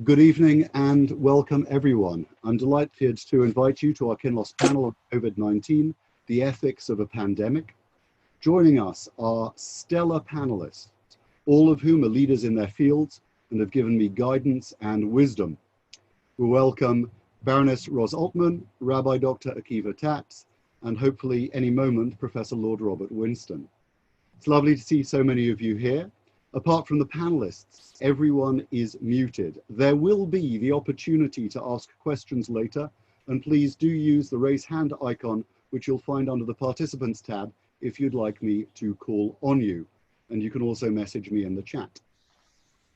Good evening and welcome everyone. I'm delighted to invite you to our Kinloss panel on COVID-19, the ethics of a pandemic. Joining us are stellar panelists, all of whom are leaders in their fields and have given me guidance and wisdom. We welcome Baroness Altmann, Rabbi Dr Akiva Tatz, and hopefully any moment, Professor Lord Robert Winston. It's lovely to see so many of you here. Apart from the panelists, everyone is muted. There will be the opportunity to ask questions later, and please do use the raise hand icon, which you'll find under the participants tab, if you'd like me to call on you. And you can also message me in the chat.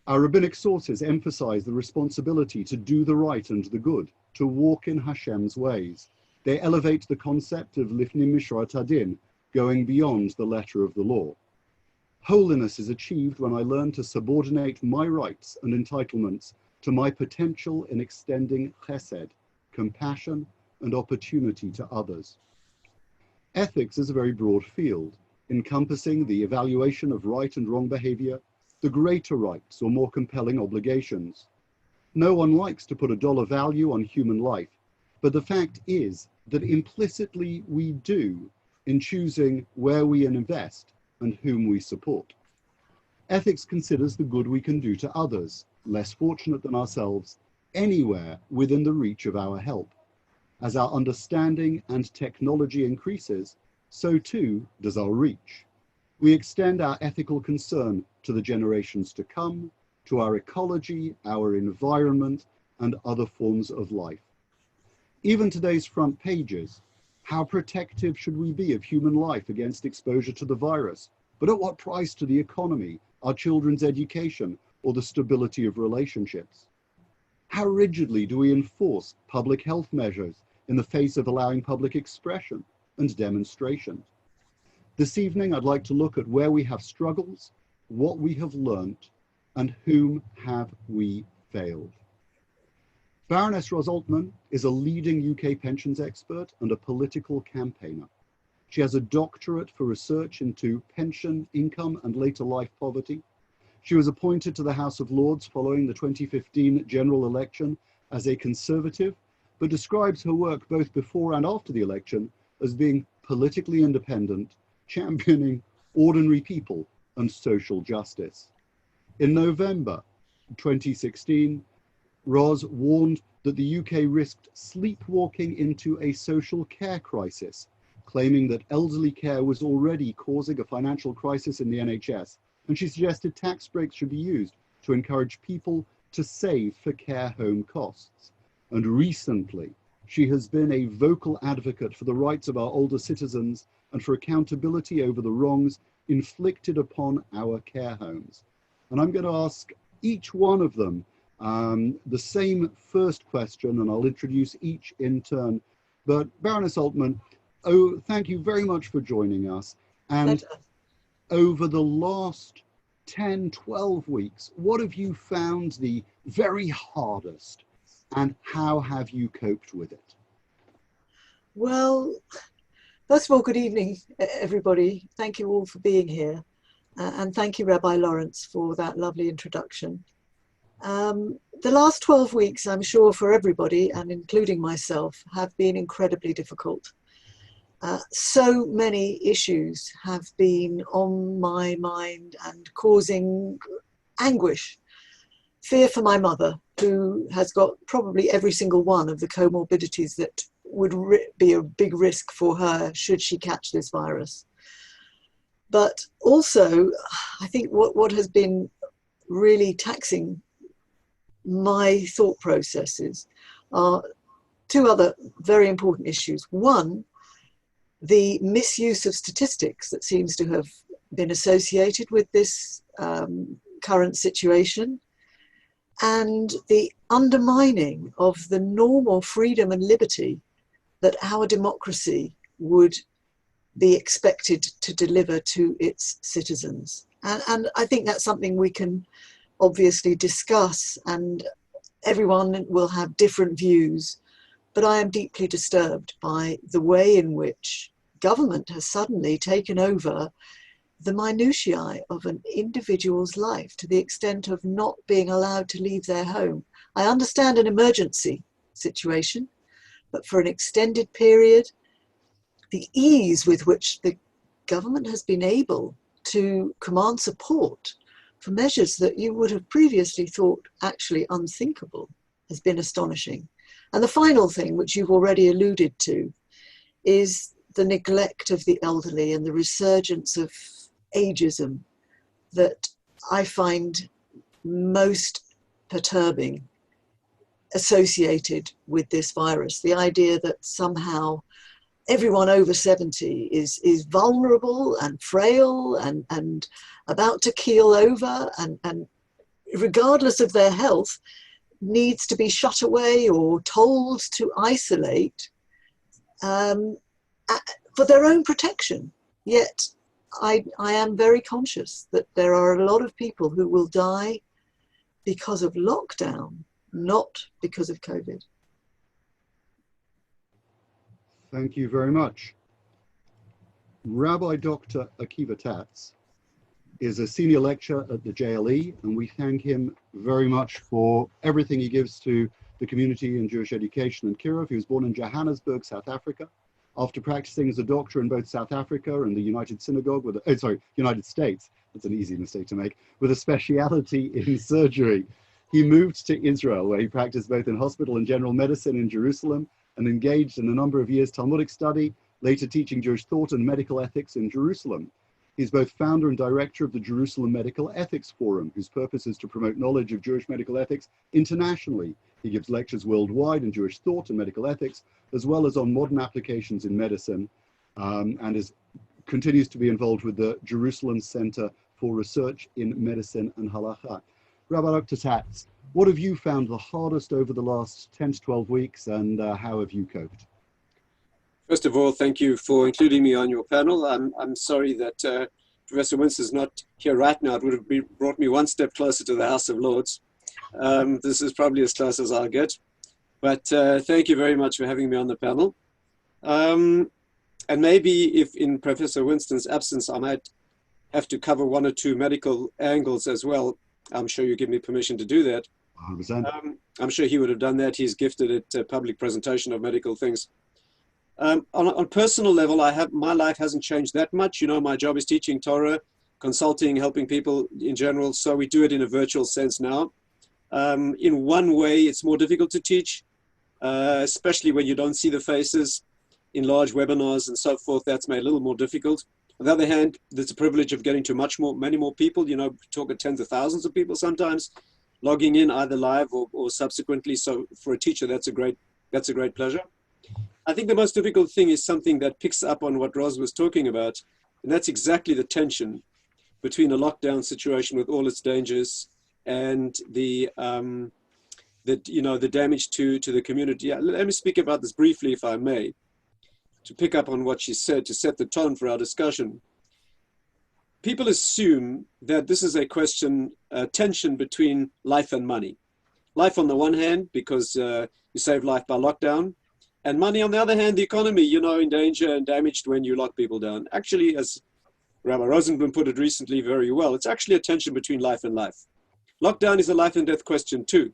Our rabbinic sources emphasize the responsibility to do the right and the good, to walk in Hashem's ways. They elevate the concept of lifnim mishrat hadin, going beyond the letter of the law. Holiness is achieved when I learn to subordinate my rights and entitlements to my potential in extending chesed, compassion, and opportunity to others. Ethics is a very broad field, encompassing the evaluation of right and wrong behavior, the greater rights or more compelling obligations. No one likes to put a dollar value on human life, but the fact is that implicitly we do in choosing where we invest and whom we support. Ethics considers the good we can do to others, less fortunate than ourselves, anywhere within the reach of our help. As our understanding and technology increases, so too does our reach. We extend our ethical concern to the generations to come, to our ecology, our environment, and other forms of life. Even today's front pages, how protective should we be of human life against exposure to the virus? But at what price to the economy, our children's education, or the stability of relationships? How rigidly do we enforce public health measures in the face of allowing public expression and demonstration? This evening, I'd like to look at where we have struggles, what we have learnt, and whom have we failed. Baroness Altmann is a leading UK pensions expert and a political campaigner. She has a doctorate for research into pension, income, and later life poverty. She was appointed to the House of Lords following the 2015 general election as a Conservative, but describes her work both before and after the election as being politically independent, championing ordinary people and social justice. In November 2016, Ros warned that the UK risked sleepwalking into a social care crisis, claiming that elderly care was already causing a financial crisis in the NHS, and she suggested tax breaks should be used to encourage people to save for care home costs. And recently, she has been a vocal advocate for the rights of our older citizens and for accountability over the wrongs inflicted upon our care homes. And I'm going to ask each one of them the same first question, and I'll introduce each in turn. But Baroness Altmann, thank you very much for joining us. And over the last 10, 12 weeks, what have you found the very hardest, and how have you coped with it? Well, first of all, good evening, everybody. Thank you all for being here. And thank you, Rabbi Lawrence, for that lovely introduction. The last 12 weeks, I'm sure for everybody, and including myself, have been incredibly difficult. So many issues have been on my mind and causing anguish. Fear for my mother, who has got probably every single one of the comorbidities that would be a big risk for her should she catch this virus. But also, I think what has been really taxing my thought processes are two other very important issues. One, the misuse of statistics that seems to have been associated with this current situation, and the undermining of the normal freedom and liberty that our democracy would be expected to deliver to its citizens. And I think that's something we can obviously discuss, and everyone will have different views, but I am deeply disturbed by the way in which government has suddenly taken over the minutiae of an individual's life to the extent of not being allowed to leave their home. I understand an emergency situation, but for an extended period, the ease with which the government has been able to command support for measures that you would have previously thought actually unthinkable has been astonishing. And the final thing, which you've already alluded to, is the neglect of the elderly and the resurgence of ageism that I find most perturbing associated with this virus. The idea that somehow everyone over 70 is vulnerable and frail and about to keel over, and regardless of their health, needs to be shut away or told to isolate for their own protection. Yet I am very conscious that there are a lot of people who will die because of lockdown, not because of COVID. Thank you very much. Rabbi Dr Akiva Tatz is a senior lecturer at the JLE, and we thank him very much for everything he gives to the community in Jewish education in Kirov. He was born in Johannesburg, South Africa. After practicing as a doctor in both South Africa and the United States, that's an easy mistake to make, with a speciality in surgery. He moved to Israel, where he practiced both in hospital and general medicine in Jerusalem, and engaged in a number of years Talmudic study, later teaching Jewish thought and medical ethics in Jerusalem. He's both founder and director of the Jerusalem Medical Ethics Forum, whose purpose is to promote knowledge of Jewish medical ethics internationally. He gives lectures worldwide in Jewish thought and medical ethics, as well as on modern applications in medicine, and continues to be involved with the Jerusalem Center for Research in Medicine and Halacha. Rabbi Dr. Tatz, what have you found the hardest over the last 10 to 12 weeks, and how have you coped? First of all, thank you for including me on your panel. I'm sorry that Professor Winston is not here right now. It would have brought me one step closer to the House of Lords. This is probably as close as I'll get. But thank you very much for having me on the panel. And maybe if in Professor Winston's absence, I might have to cover one or two medical angles as well. I'm sure you give me permission to do that. 100%. I'm sure he would have done that. He's gifted at public presentation of medical things. On a personal level, my life hasn't changed that much. You know, my job is teaching Torah, consulting, helping people in general. So we do it in a virtual sense now. In one way, it's more difficult to teach, especially when you don't see the faces in large webinars and so forth. That's made it a little more difficult. On the other hand, there's a privilege of getting to many more people. You know, talk of tens of thousands of people sometimes logging in either live or subsequently. So for a teacher, that's a great pleasure. I think the most difficult thing is something that picks up on what Roz was talking about, and that's exactly the tension between a lockdown situation with all its dangers and the damage to the community. Yeah, let me speak about this briefly, if I may, to pick up on what she said, to set the tone for our discussion. People assume that this is a tension between life and money. Life on the one hand, because you save life by lockdown, and money on the other hand, the economy, you know, in danger and damaged when you lock people down. Actually, as Rabbi Rosenblum put it recently very well, it's actually a tension between life and life. Lockdown is a life and death question too.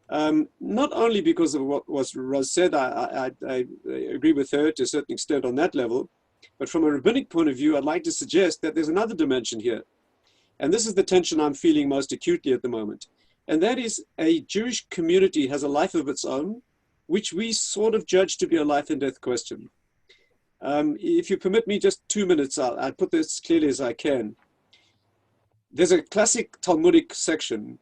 Not only because of what Roz said, I agree with her to a certain extent on that level, but from a rabbinic point of view, I'd like to suggest that there's another dimension here. And this is the tension I'm feeling most acutely at the moment. And that is, a Jewish community has a life of its own, which we sort of judge to be a life and death question. If you permit me just 2 minutes, I'll put this clearly as I can. There's a classic Talmudic section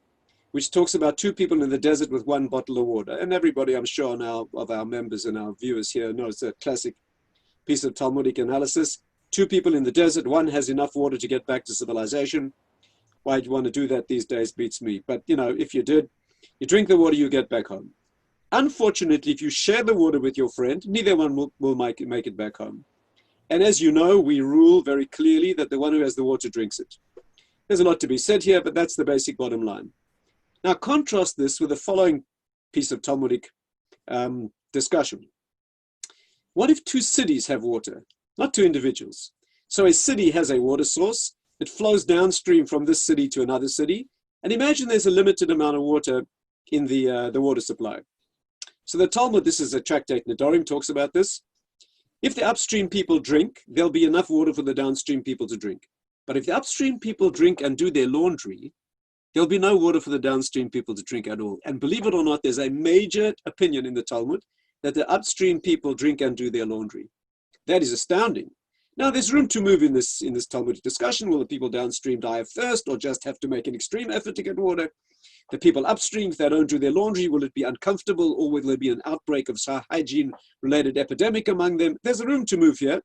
which talks about two people in the desert with one bottle of water. And everybody, I'm sure, now of our members and our viewers here knows a classic piece of Talmudic analysis. Two people in the desert, one has enough water to get back to civilization. Why do you want to do that these days beats me. But, you know, if you did, you drink the water, you get back home. Unfortunately, if you share the water with your friend, neither one will make it back home. And as you know, we rule very clearly that the one who has the water drinks it. There's a lot to be said here, but that's the basic bottom line. Now, contrast this with the following piece of Talmudic discussion. What if two cities have water, not two individuals? So a city has a water source. It flows downstream from this city to another city. And imagine there's a limited amount of water in the water supply. So the Talmud, this is a tractate Nedarim, talks about this. If the upstream people drink, there'll be enough water for the downstream people to drink. But if the upstream people drink and do their laundry, there'll be no water for the downstream people to drink at all. And believe it or not, there's a major opinion in the Talmud that the upstream people drink and do their laundry. That is astounding. Now, there's room to move in this Talmudic discussion. Will the people downstream die of thirst or just have to make an extreme effort to get water? The people upstream, if they don't do their laundry, will it be uncomfortable, or will there be an outbreak of hygiene-related epidemic among them? There's a room to move here.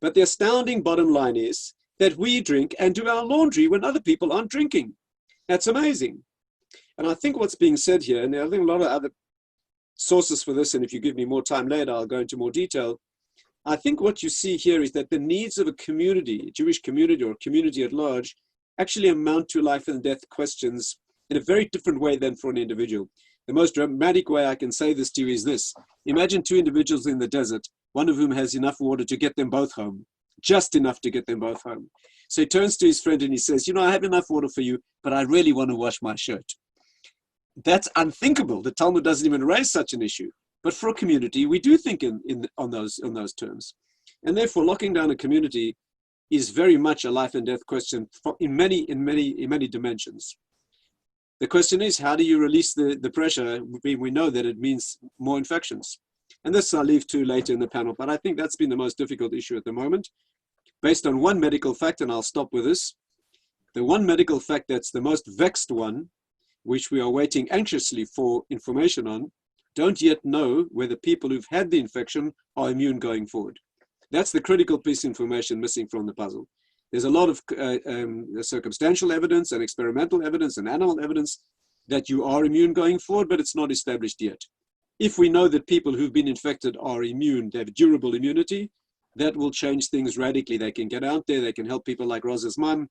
But the astounding bottom line is that we drink and do our laundry when other people aren't drinking. That's amazing. And I think what's being said here, and I think a lot of other sources for this, and if you give me more time later, I'll go into more detail. I think what you see here is that the needs of a community, a Jewish community or community at large, actually amount to life and death questions in a very different way than for an individual. The most dramatic way I can say this to you is this. Imagine two individuals in the desert, one of whom has enough water to get them both home, just enough to get them both home. So he turns to his friend and he says, I have enough water for you, but I really want to wash my shirt. That's unthinkable. The Talmud doesn't even raise such an issue. But for a community, we do think on those terms. And therefore, locking down a community is very much a life and death question in many dimensions. The question is, how do you release the pressure? We know that it means more infections. And this I'll leave to later in the panel, but I think that's been the most difficult issue at the moment. Based on one medical fact, and I'll stop with this, the one medical fact that's the most vexed one, which we are waiting anxiously for information on, don't yet know whether people who've had the infection are immune going forward. That's the critical piece of information missing from the puzzle. There's a lot of circumstantial evidence and experimental evidence and animal evidence that you are immune going forward, but it's not established yet. If we know that people who've been infected are immune, they have durable immunity, that will change things radically. They can get out there, they can help people like Rosa's mom,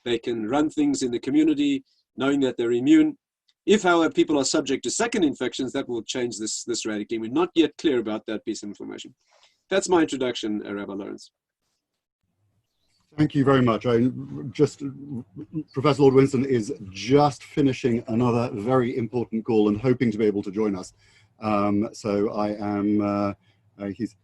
they can run things in the community knowing that they're immune. If, however, people are subject to second infections, that will change this radically. We're not yet clear about that piece of information. That's my introduction, Rabbi Lawrence. Thank you very much. Professor Lord Winston is just finishing another very important call and hoping to be able to join us. So I am. He's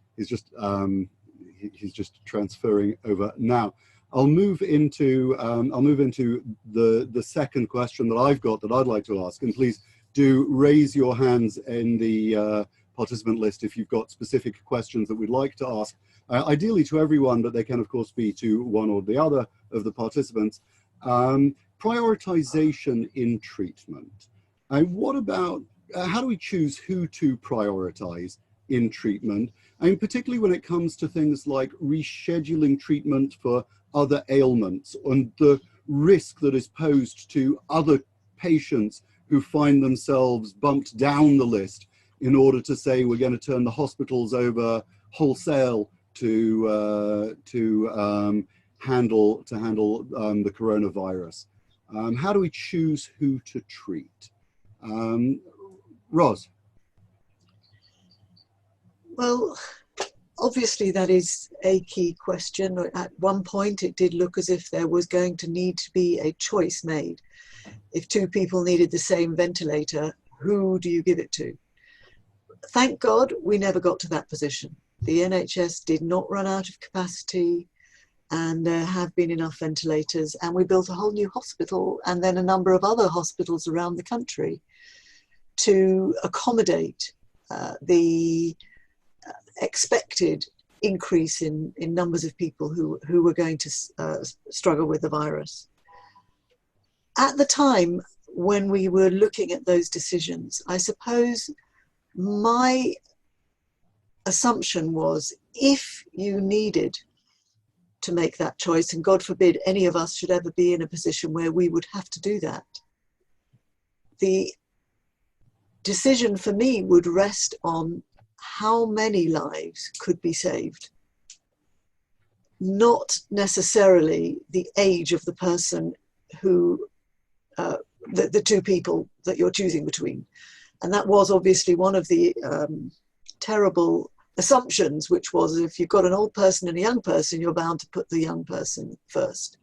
just transferring over now. I'll move into the second question that I've got that I'd like to ask, and please do raise your hands in the participant list if you've got specific questions that we'd like to ask. Ideally to everyone, but they can of course be to one or the other of the participants. Prioritization in treatment. What about, how do we choose who to prioritize in treatment? And particularly when it comes to things like rescheduling treatment for other ailments and the risk that is posed to other patients who find themselves bumped down the list in order to say we're going to turn the hospitals over wholesale to handle the coronavirus. How do we choose who to treat? Ros. Well, obviously that is a key question. At one point it did look as if there was going to need to be a choice made. If two people needed the same ventilator, who do you give it to? Thank God we never got to that position. The NHS did not run out of capacity, and there have been enough ventilators, and we built a whole new hospital and then a number of other hospitals around the country to accommodate the expected increase in numbers of people who were going to struggle with the virus. At the time when we were looking at those decisions, I suppose my assumption was, if you needed to make that choice, and God forbid any of us should ever be in a position where we would have to do that, the decision for me would rest on how many lives could be saved, not necessarily the age of the person who, the two people that you're choosing between. And that was obviously one of the terrible assumptions, which was if you've got an old person and a young person, you're bound to put the young person first.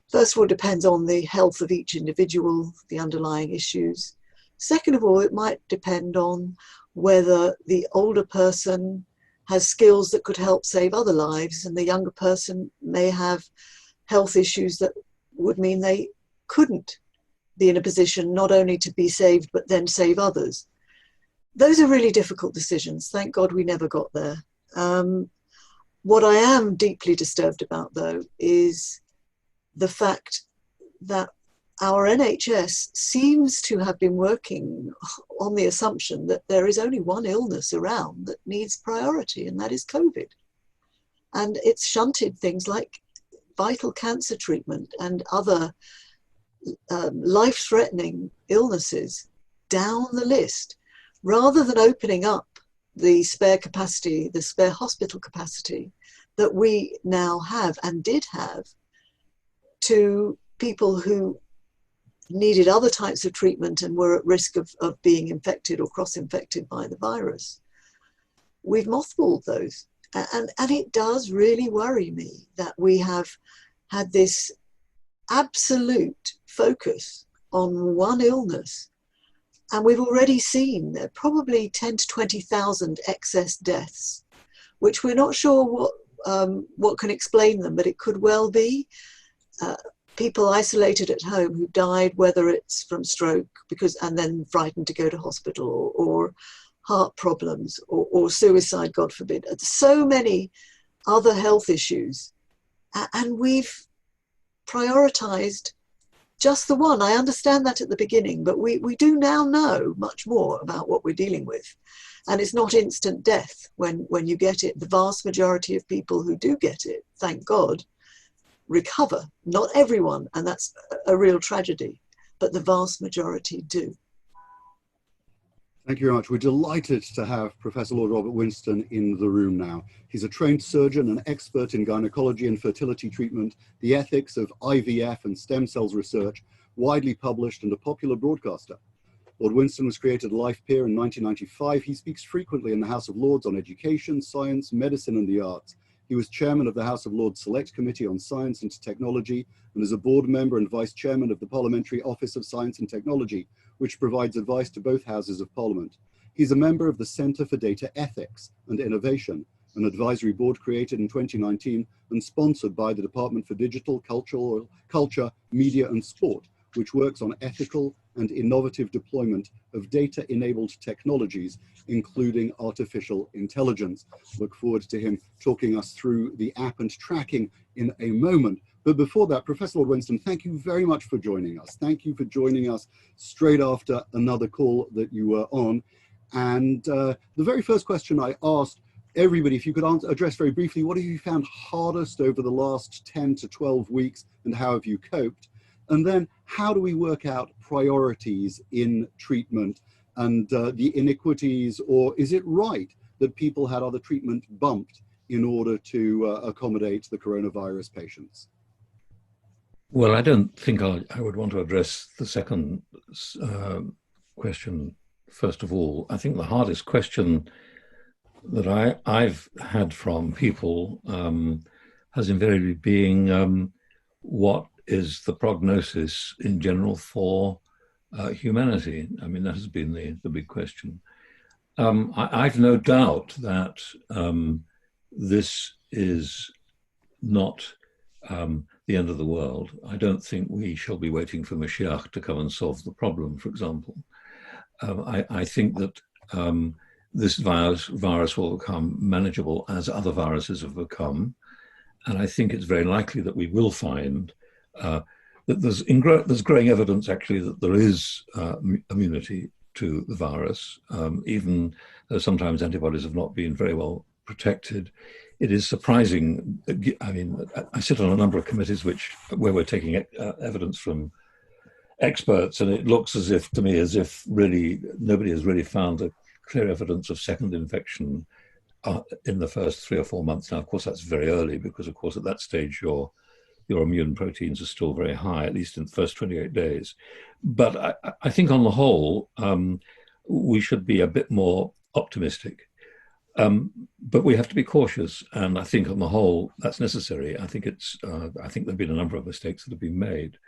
First of all, it depends on the health of each individual, the underlying issues. Second of all, it might depend on whether the older person has skills that could help save other lives, and the younger person may have health issues that would mean they couldn't be in a position not only to be saved, but then save others. Those are really difficult decisions. Thank God we never got there. What I am deeply disturbed about, though, is the fact that our NHS seems to have been working on the assumption that there is only one illness around that needs priority, and that is COVID. And it's shunted things like vital cancer treatment and other life-threatening illnesses down the list, rather than opening up the spare capacity, the spare hospital capacity that we now have and did have to people who needed other types of treatment and were at risk of being infected or cross-infected by the virus. We've mothballed those. And it does really worry me that we have had this absolute focus on one illness. And we've already seen there are probably 10 to 20,000 excess deaths, which we're not sure what can explain them, but it could well be people isolated at home who died, whether it's from stroke and then frightened to go to hospital, or heart problems, or suicide, God forbid. So many other health issues. And we've prioritized just the one. I understand that at the beginning, but we do now know much more about what we're dealing with. And it's not instant death when you get it. The vast majority of people who do get it, thank God, recover. Not everyone, and that's a real tragedy, but the vast majority do. Thank you very much. We're delighted to have Professor Lord Robert Winston in the room now. He's a trained surgeon and expert in gynecology and fertility treatment, the ethics of IVF and stem cells research, widely published, and a popular broadcaster. Lord Winston was created a life peer in 1995. He speaks frequently in the House of Lords on education, science, medicine, and the arts. He was chairman of the House of Lords Select Committee on Science and Technology, and is a board member and vice chairman of the Parliamentary Office of Science and Technology, which provides advice to both houses of Parliament. He's a member of the Centre for Data Ethics and Innovation, an advisory board created in 2019 and sponsored by the Department for Digital, Culture, Media and Sport, which works on ethical and innovative deployment of data-enabled technologies, including artificial intelligence. Look forward to him talking us through the app and tracking in a moment. But before that, Professor Lord Winston, thank you very much for joining us. Thank you for joining us straight after another call that you were on. And the very first question I asked everybody, if you could address very briefly, what have you found hardest over the last 10 to 12 weeks and how have you coped? And then how do we work out priorities in treatment and the iniquities, or is it right that people had other treatment bumped in order to accommodate the coronavirus patients? Well, I don't think I would want to address the second question first of all. I think the hardest question that I've had from people has invariably been what is the prognosis in general for humanity? I mean, that has been the big question. I've no doubt that this is not the end of the world. I don't think we shall be waiting for Mashiach to come and solve the problem, for example. I think that this virus will become manageable as other viruses have become. And I think it's very likely that we will find that there's growing evidence actually that there is immunity to the virus, even though sometimes antibodies have not been very well protected. It is surprising. I mean, I sit on a number of committees where we're taking evidence from experts, and it looks as if, to me, as if really nobody has really found a clear evidence of second infection in the first 3 or 4 months. Now, of course, that's very early because, of course, at that stage, your immune proteins are still very high, at least in the first 28 days. But I think on the whole, we should be a bit more optimistic. But we have to be cautious, and I think on the whole that's necessary. I think I think there've been a number of mistakes that have been made.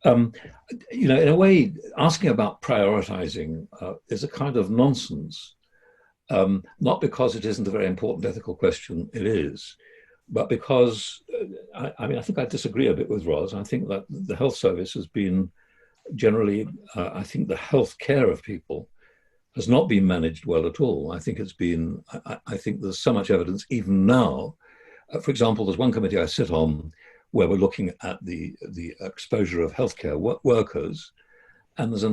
In a way, asking about prioritizing is a kind of nonsense. Not because it isn't a very important ethical question, it is, but because I think I disagree a bit with Roz. I think that the health service has been generally, I think the health care of people has not been managed well at all. I think I think there's so much evidence even now. For example, there's one committee I sit on where we're looking at the exposure of healthcare workers. And there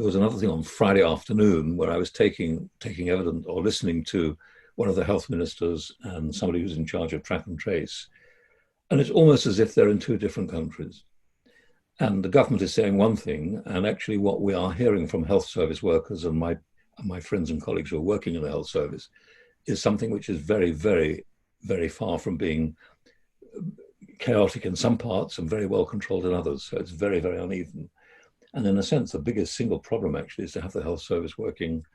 was another thing on Friday afternoon where I was taking evidence or listening to one of the health ministers and somebody who's in charge of track and trace. And it's almost as if they're in two different countries. And the government is saying one thing, and actually what we are hearing from health service workers and my friends and colleagues who are working in the health service is something which is very, very, very far from being chaotic in some parts and very well controlled in others. So it's very, very uneven. And in a sense, the biggest single problem actually is to have the health service working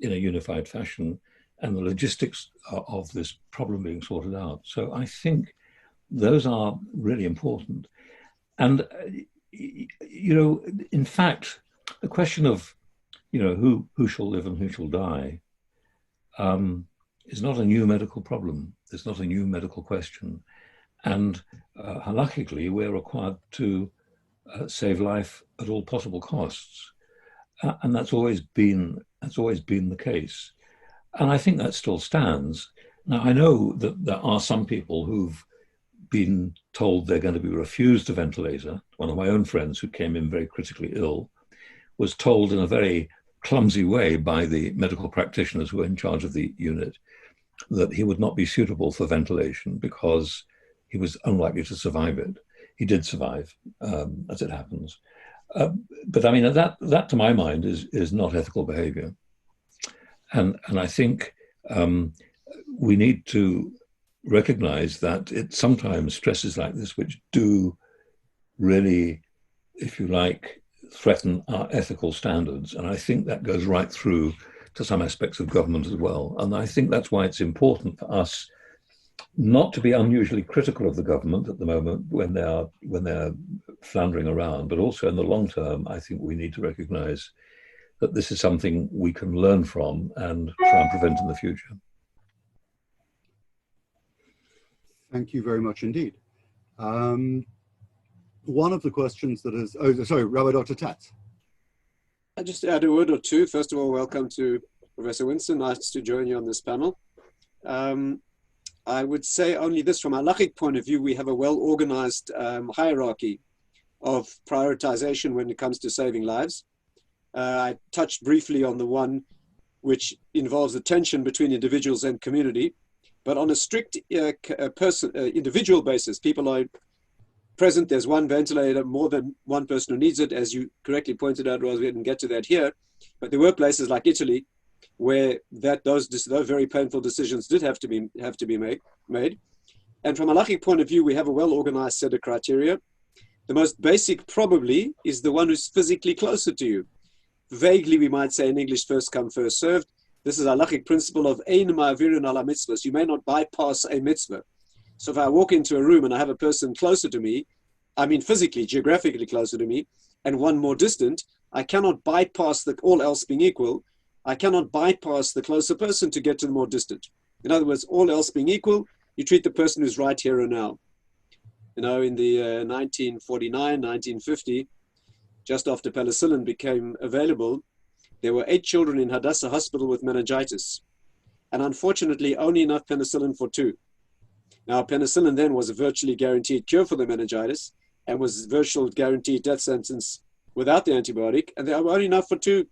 in a unified fashion and the logistics of this problem being sorted out. So I think those are really important. And, in fact, the question of, who shall live and who shall die is not a new medical problem. It's not a new medical question. And halakhically, we're required to save life at all possible costs, and that's always been the case, and I think that still stands. Now, I know that there are some people who've been told they're going to be refused a ventilator. One of my own friends who came in very critically ill was told in a very clumsy way by the medical practitioners who were in charge of the unit that he would not be suitable for ventilation because he was unlikely to survive it. He did survive, as it happens. But I mean, that to my mind is not ethical behavior. And I think we need to recognize that it's sometimes stresses like this which do really, if you like, threaten our ethical standards. And I think that goes right through to some aspects of government as well. And I think that's why it's important for us not to be unusually critical of the government at the moment when they're floundering around, but also in the long term, I think we need to recognize that this is something we can learn from and try and prevent in the future. Thank you very much indeed. One of the questions that is, Rabbi Dr. Tatz. I'll just add a word or two. First of all, welcome to Professor Winston. Nice to join you on this panel. I would say only this, from a halachic point of view, we have a well-organized hierarchy of prioritization when it comes to saving lives. I touched briefly on the one which involves the tension between individuals and community, but on a strict individual basis, people are present. There's one ventilator, more than one person who needs it, as you correctly pointed out, Roz. We didn't get to that here, but there were places like Italy where those very painful decisions did have to be made. And from a halachic point of view, we have a well-organized set of criteria. The most basic probably is the one who's physically closer to you. Vaguely, we might say in English, first come, first served. This is a halachic principle of ein ma'avirin ala mitzvahs. You may not bypass a mitzvah. So if I walk into a room and I have a person closer to me, I mean physically, geographically closer to me, and one more distant, I cannot bypass all else being equal. I cannot bypass the closer person to get to the more distant. In other words, all else being equal, you treat the person who's right here and now. In the 1949, 1950, just after penicillin became available, there were 8 children in Hadassah Hospital with meningitis. And unfortunately, only enough penicillin for 2. Now, penicillin then was a virtually guaranteed cure for the meningitis and was virtually guaranteed death sentence without the antibiotic, and there were only enough for 2.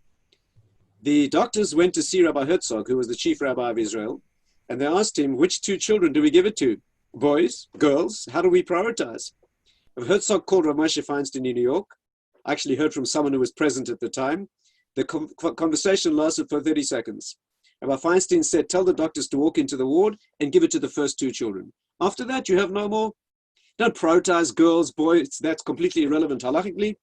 The doctors went to see Rabbi Herzog, who was the chief rabbi of Israel, and they asked him, which 2 children do we give it to? Boys, girls, how do we prioritize? Herzog called Rav Moshe Feinstein in New York. I actually heard from someone who was present at the time. The conversation lasted for 30 seconds. Rabbi Feinstein said, tell the doctors to walk into the ward and give it to the first 2 children. After that, you have no more. Don't prioritize girls, boys. That's completely irrelevant halachically.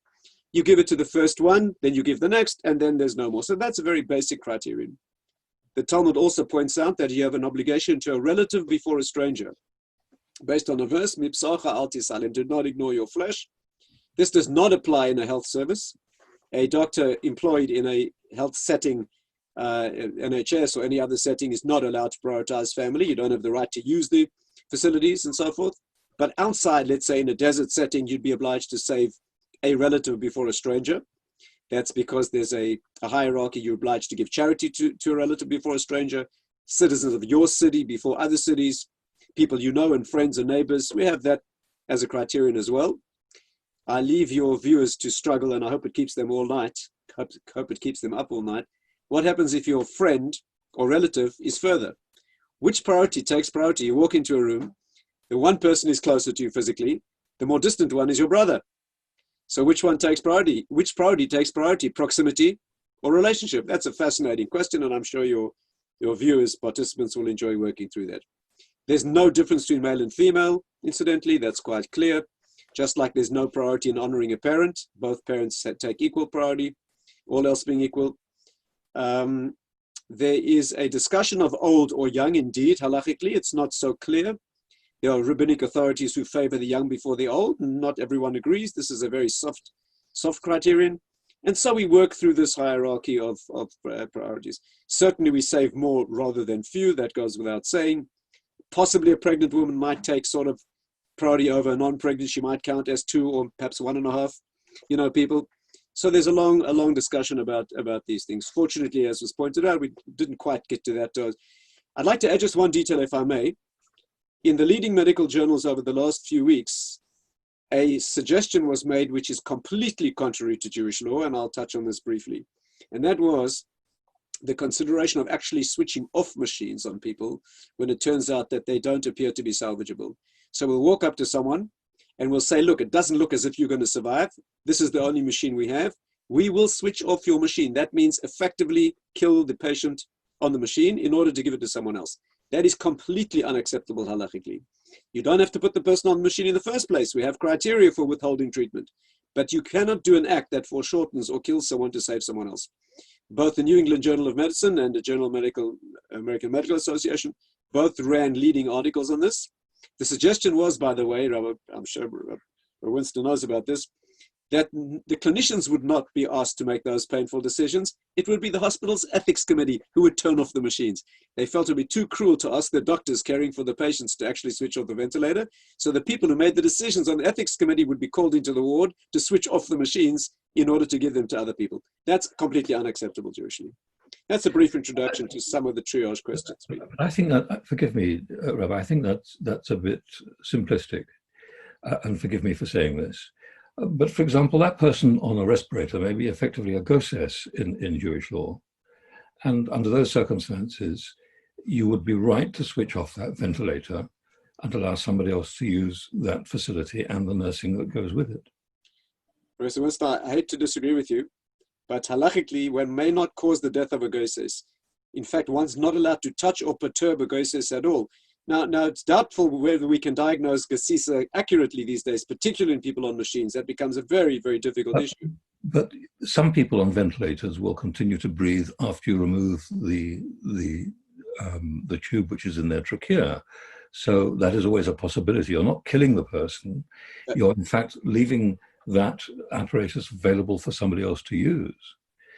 You give it to the first one, then you give the next, and then there's no more. So that's a very basic criterion. The Talmud also points out that you have an obligation to a relative before a stranger. Based on a verse, Mipsacha al tisalim, do not ignore your flesh. This does not apply in a health service. A doctor employed in a health setting, NHS or any other setting, is not allowed to prioritize family. You don't have the right to use the facilities and so forth. But outside, let's say in a desert setting, you'd be obliged to save a relative before a stranger. That's because there's a hierarchy. You're obliged to give charity to a relative before a stranger, citizens of your city before other cities, people you know and friends and neighbors. We have that as a criterion as well. I leave your viewers to struggle, and I hope it keeps them all night. Hope it keeps them up all night. What happens if your friend or relative is further? Which priority takes priority? You walk into a room, the one person is closer to you physically, the more distant one is your brother. So which one takes priority? Which priority takes priority, proximity or relationship? That's a fascinating question, and I'm sure your viewers, participants will enjoy working through that. There's no difference between male and female, incidentally, that's quite clear. Just like there's no priority in honoring a parent, both parents take equal priority, all else being equal. There is a discussion of old or young, indeed, halachically, it's not so clear. There are rabbinic authorities who favor the young before the old, and not everyone agrees. This is a very soft criterion. And so we work through this hierarchy of priorities. Certainly we save more rather than few, that goes without saying. Possibly a pregnant woman might take sort of priority over a non-pregnant. She might count as 2 or perhaps 1.5, people. So there's a long discussion about these things. Fortunately, as was pointed out, we didn't quite get to that. I'd like to add just one detail, if I may. In the leading medical journals over the last few weeks, a suggestion was made which is completely contrary to Jewish law, and I'll touch on this briefly. And that was the consideration of actually switching off machines on people when it turns out that they don't appear to be salvageable. So we'll walk up to someone and we'll say, look, it doesn't look as if you're going to survive. This is the only machine we have. We will switch off your machine. That means effectively kill the patient on the machine in order to give it to someone else. That is completely unacceptable halachically. You don't have to put the person on the machine in the first place. We have criteria for withholding treatment. But you cannot do an act that foreshortens or kills someone to save someone else. Both the New England Journal of Medicine and the American Medical Association both ran leading articles on this. The suggestion was, by the way, I'm sure Winston knows about this, that the clinicians would not be asked to make those painful decisions. It would be the hospital's ethics committee who would turn off the machines. They felt it would be too cruel to ask the doctors caring for the patients to actually switch off the ventilator. So the people who made the decisions on the ethics committee would be called into the ward to switch off the machines in order to give them to other people. That's completely unacceptable Jewishly. That's a brief introduction to some of the triage questions. I think that, forgive me, Rabbi, I think that's a bit simplistic, and forgive me for saying this. But for example, that person on a respirator may be effectively a goses in Jewish law. And under those circumstances, you would be right to switch off that ventilator and allow somebody else to use that facility and the nursing that goes with it. Professor Winston, I hate to disagree with you, but halachically, one may not cause the death of a goses. In fact, one's not allowed to touch or perturb a goses at all. Now, it's doubtful whether we can diagnose gesisa accurately these days, particularly in people on machines. That becomes a very, very difficult issue. But some people on ventilators will continue to breathe after you remove the tube which is in their trachea. So that is always a possibility. You're not killing the person. You're in fact leaving that apparatus available for somebody else to use.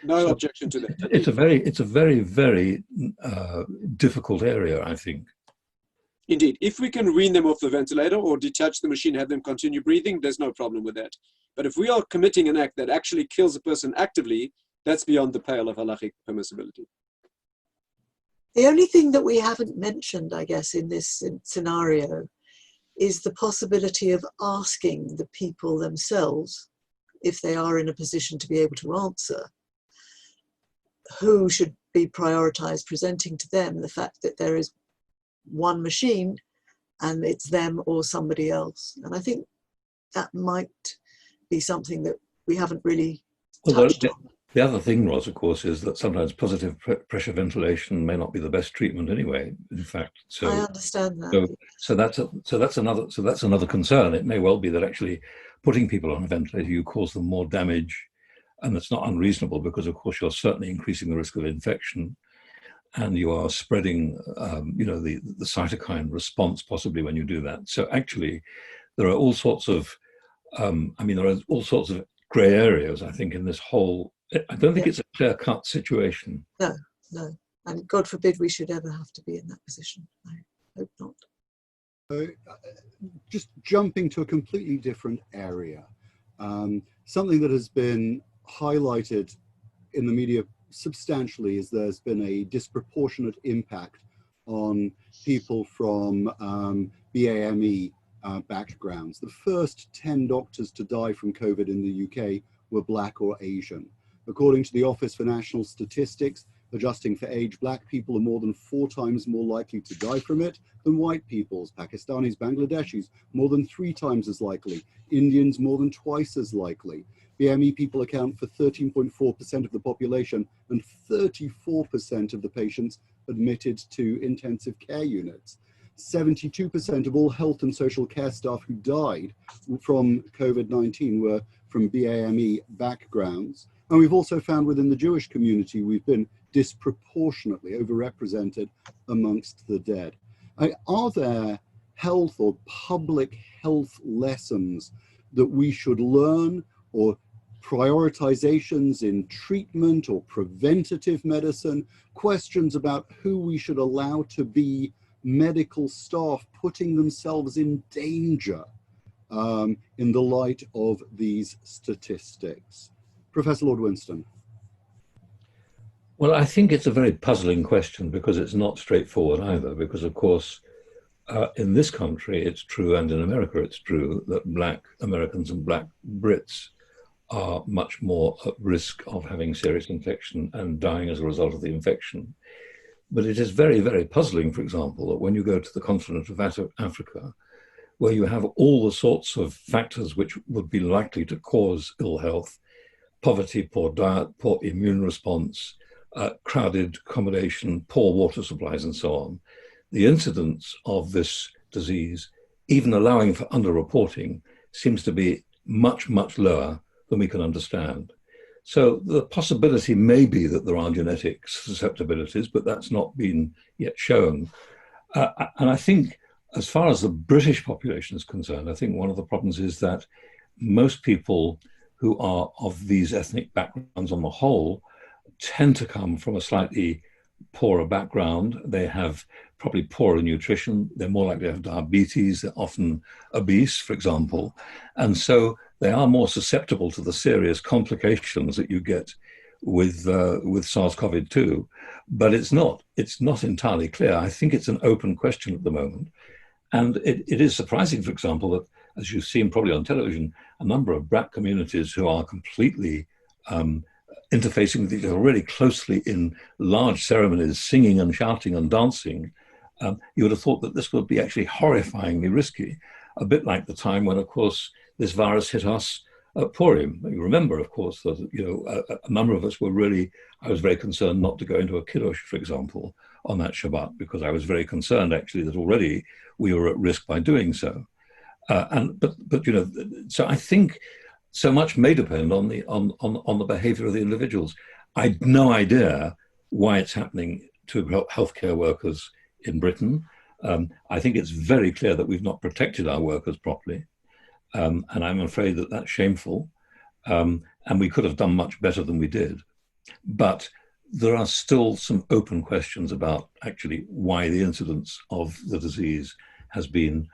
No objection to that. It's a very, very difficult area, I think. Indeed, if we can wean them off the ventilator or detach the machine, have them continue breathing, there's no problem with that. But if we are committing an act that actually kills a person actively, that's beyond the pale of halachic permissibility. The only thing that we haven't mentioned, I guess, in this scenario is the possibility of asking the people themselves, if they are in a position to be able to answer, who should be prioritized, presenting to them the fact that there is one machine and it's them or somebody else. And I think that might be something that we haven't really touched on. The other thing, Roz, of course, is that sometimes positive pressure ventilation may not be the best treatment anyway, in fact. So I understand that. So that's another concern. It may well be that actually putting people on a ventilator, you cause them more damage, and it's not unreasonable because, of course, you're certainly increasing the risk of infection. and you are spreading, you know, the cytokine response possibly when you do that. So actually, there are all sorts of, I mean, there are all sorts of grey areas, I think, in this whole. I don't think it's a clear-cut situation. No, no, and God forbid we should ever have to be in that position. I hope not. Just jumping to a completely different area, something that has been highlighted in the media substantially is there's been a disproportionate impact on people from BAME backgrounds. The first 10 doctors to die from COVID in the UK were Black or Asian. According to the Office for National Statistics, adjusting for age, Black people are more than 4 times more likely to die from it than white peoples. Pakistanis, Bangladeshis, more than 3 times as likely. Indians, more than twice as likely. BME people account for 13.4% of the population and 34% of the patients admitted to intensive care units. 72% of all health and social care staff who died from COVID-19 were from BAME backgrounds. And we've also found within the Jewish community, we've been disproportionately overrepresented amongst the dead. Are there health or public health lessons that we should learn, or prioritizations in treatment or preventative medicine, questions about who we should allow to be medical staff putting themselves in danger in the light of these statistics? Professor Lord Winston. Well, I think it's a very puzzling question because it's not straightforward either, because of course, in this country, it's true, and in America, it's true that Black Americans and Black Brits are much more at risk of having serious infection and dying as a result of the infection. But it is very, very puzzling, for example, that when you go to the continent of Africa, where you have all the sorts of factors which would be likely to cause ill health, poverty, poor diet, poor immune response, crowded accommodation, poor water supplies, and so on, the incidence of this disease, even allowing for underreporting, seems to be much, much lower than we can understand. So the possibility may be that there are genetic susceptibilities, but that's not been yet shown. And I think as far as the British population is concerned, I think one of the problems is that most people who are of these ethnic backgrounds on the whole tend to come from a slightly poorer background. They have probably poorer nutrition. They're more likely to have diabetes. They're often obese, for example. And so they are more susceptible to the serious complications that you get with SARS-CoV-2. But it's not entirely clear. I think it's an open question at the moment. And it is surprising, for example, that, as you've seen probably on television, a number of Black communities who are completely interfacing with each other really closely in large ceremonies, singing and shouting and dancing, you would have thought that this would be actually horrifyingly risky, a bit like the time when, of course, this virus hit us at Purim. You remember, of course, that a number of us were really, I was very concerned not to go into a kiddush, for example, on that Shabbat, because I was very concerned actually that already we were at risk by doing so. So I think so much may depend on the behaviour of the individuals. I've no idea why it's happening to healthcare workers in Britain. I think it's very clear that we've not protected our workers properly. And I'm afraid that that's shameful. And we could have done much better than we did. But there are still some open questions about actually why the incidence of the disease has been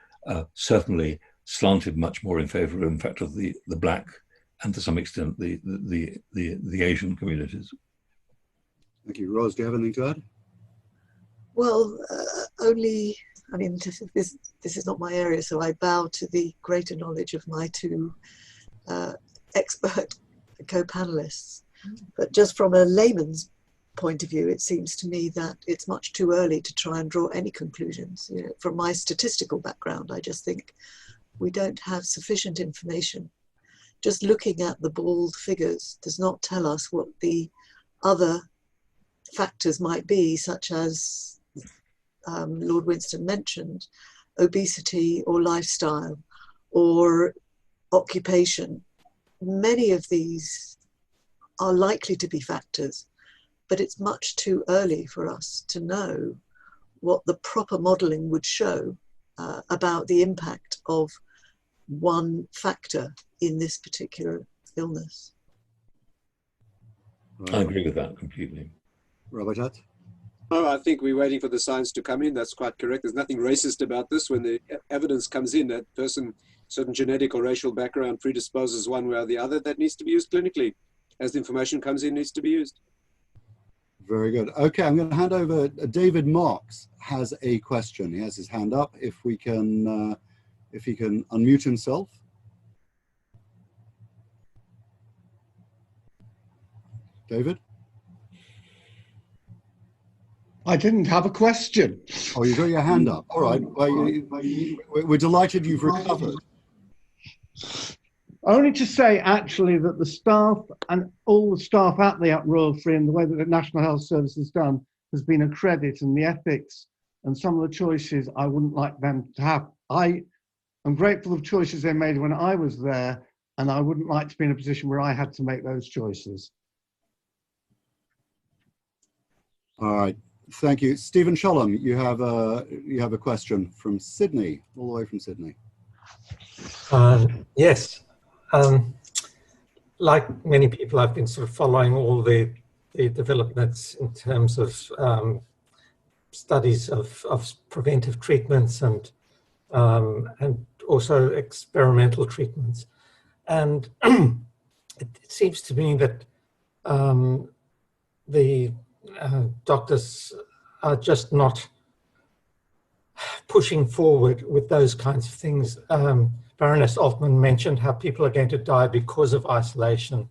certainly slanted much more in favor, in fact, of the Black and to some extent the Asian communities. Thank you. Roz, do you have anything to add? Well, only, I mean, this is not my area, so I bow to the greater knowledge of my 2 expert co-panelists. But just from a layman's point of view, it seems to me that it's much too early to try and draw any conclusions. From my statistical background, I just think we don't have sufficient information. Just looking at the bald figures does not tell us what the other factors might be, such as Lord Winston mentioned, obesity or lifestyle or occupation. Many of these are likely to be factors, but it's much too early for us to know what the proper modelling would show about the impact of one factor in this particular illness. Right. I agree with that completely. Rabbi Tatz? Oh, I think we're waiting for the science to come in. That's quite correct. There's nothing racist about this. When the evidence comes in that person, certain genetic or racial background predisposes one way or the other, that needs to be used clinically. As the information comes in, it needs to be used. Very good. Okay, I'm going to hand over. David Marks has a question. He has his hand up. If he can unmute himself. David? I didn't have a question. Oh, you got your hand up. All right. Well, we're delighted you've recovered. Only to say, actually, that the staff and all the staff at the Royal Free and the way that the National Health Service has done has been a credit, and the ethics and some of the choices I wouldn't like them to have. I am grateful of choices they made when I was there, and I wouldn't like to be in a position where I had to make those choices. All right. Thank you. Stephen Scholem, you have a question from Sydney, all the way from Sydney. Yes. Like many people, I've been sort of following all the developments in terms of studies of preventive treatments and also experimental treatments. And it seems to me that the doctors are just not pushing forward with those kinds of things. Baroness Altmann mentioned how people are going to die because of isolation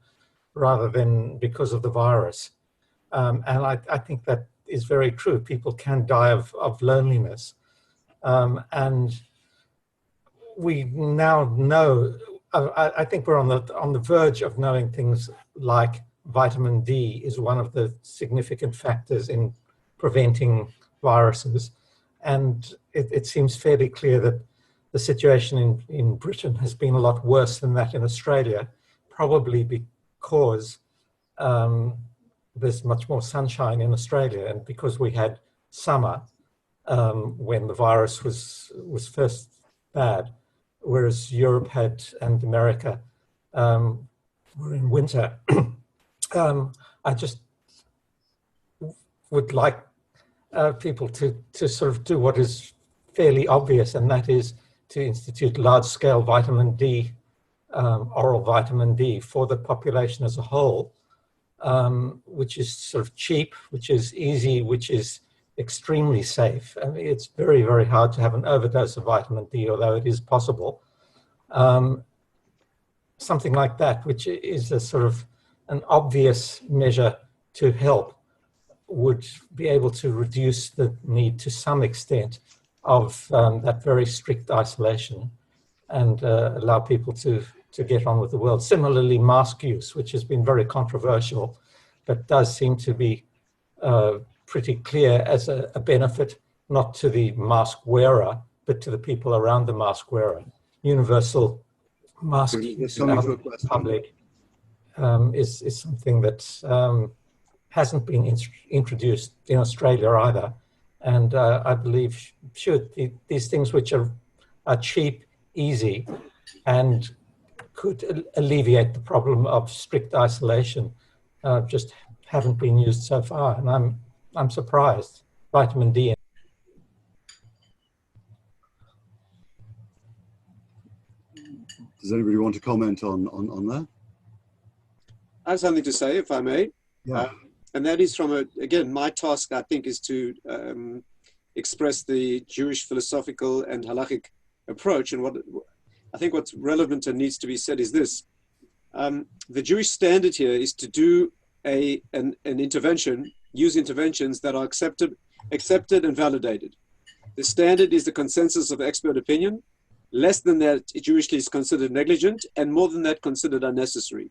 rather than because of the virus. And I think that is very true. People can die of loneliness. And we now know, I think we're on the verge of knowing things like vitamin D is one of the significant factors in preventing viruses. And it seems fairly clear that the situation in Britain has been a lot worse than that in Australia, probably because there's much more sunshine in Australia and because we had summer when the virus was first bad, whereas Europe had and America were in winter. I just would like people to sort of do what is fairly obvious, and that is to institute large-scale vitamin D, oral vitamin D for the population as a whole, which is sort of cheap, which is easy, which is extremely safe. I mean, it's very, very hard to have an overdose of vitamin D, although it is possible. Something like that, which is a sort of an obvious measure to help, would be able to reduce the need to some extent of that very strict isolation and allow people to get on with the world. Similarly, mask use, which has been very controversial, but does seem to be pretty clear as a benefit, not to the mask wearer, but to the people around the mask wearer. Universal mask use in the public is something that hasn't been introduced in Australia either. And I believe these things which are cheap, easy, and could alleviate the problem of strict isolation just haven't been used so far. And I'm surprised. Vitamin D. Does anybody want to comment on that? I have something to say, if I may. Yeah. And that is again, my task, I think, is to express the Jewish philosophical and halachic approach. And what I think what's relevant and needs to be said is this. The Jewish standard here is to do an intervention, use interventions that are accepted and validated. The standard is the consensus of expert opinion. Less than that, it usually is considered negligent, and more than that, considered unnecessary.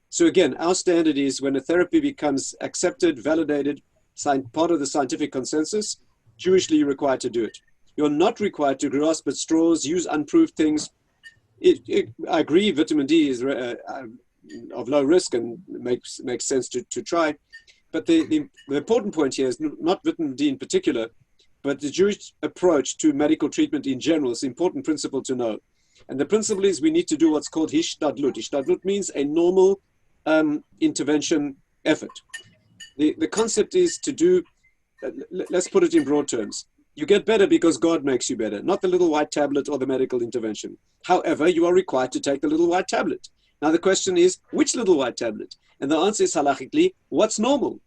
So again, our standard is when a therapy becomes accepted, validated, part of the scientific consensus, Jewishly required to do it. You're not required to grasp at straws, use unproved things. I agree, vitamin D is of low risk and makes sense to try. But the important point here is not vitamin D in particular, but the Jewish approach to medical treatment in general is an important principle to know. And the principle is we need to do what's called hishtadlut. Hishtadlut means a normal intervention effort. The concept is to do, let's put it in broad terms. You get better because God makes you better, not the little white tablet or the medical intervention. However, you are required to take the little white tablet. Now the question is, which little white tablet? And the answer is halachically, what's normal?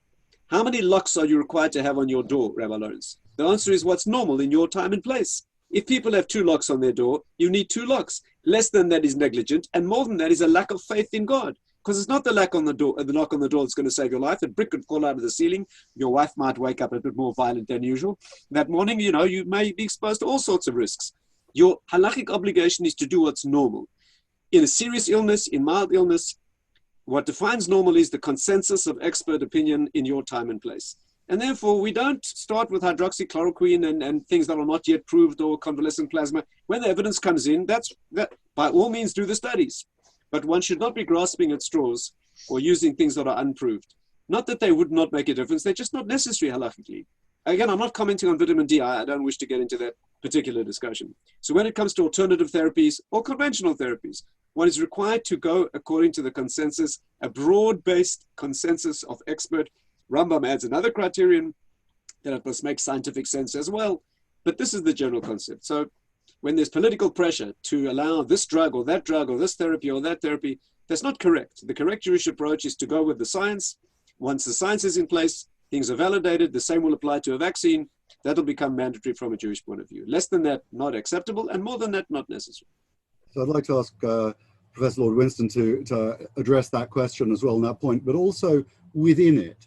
How many locks are you required to have on your door, Rabbi Lawrence? The answer is what's normal in your time and place. If people have 2 locks on their door, you need 2 locks. Less than that is negligent, and more than that is a lack of faith in God. Because it's not the knock on the door that's going to save your life. A brick could fall out of the ceiling. Your wife might wake up a bit more violent than usual. That morning, you may be exposed to all sorts of risks. Your halachic obligation is to do what's normal. In a serious illness, in mild illness, what defines normal is the consensus of expert opinion in your time and place. And therefore, we don't start with hydroxychloroquine and things that are not yet proved, or convalescent plasma. When the evidence comes in, that by all means do the studies. But one should not be grasping at straws or using things that are unproved. Not that they would not make a difference, they're just not necessary halachically. Again, I'm not commenting on vitamin D. I don't wish to get into that particular discussion. So when it comes to alternative therapies or conventional therapies, one is required to go according to the consensus, a broad-based consensus of expert. Rambam adds another criterion that it must make scientific sense as well. But this is the general concept. So when there's political pressure to allow this drug or that drug or this therapy or that therapy, that's not correct. The correct Jewish approach is to go with the science. Once the science is in place, things are validated, the same will apply to a vaccine. That'll become mandatory from a Jewish point of view. Less than that, not acceptable, and more than that, not necessary. So I'd like to ask Professor Lord Winston to address that question as well on that point, but also within it.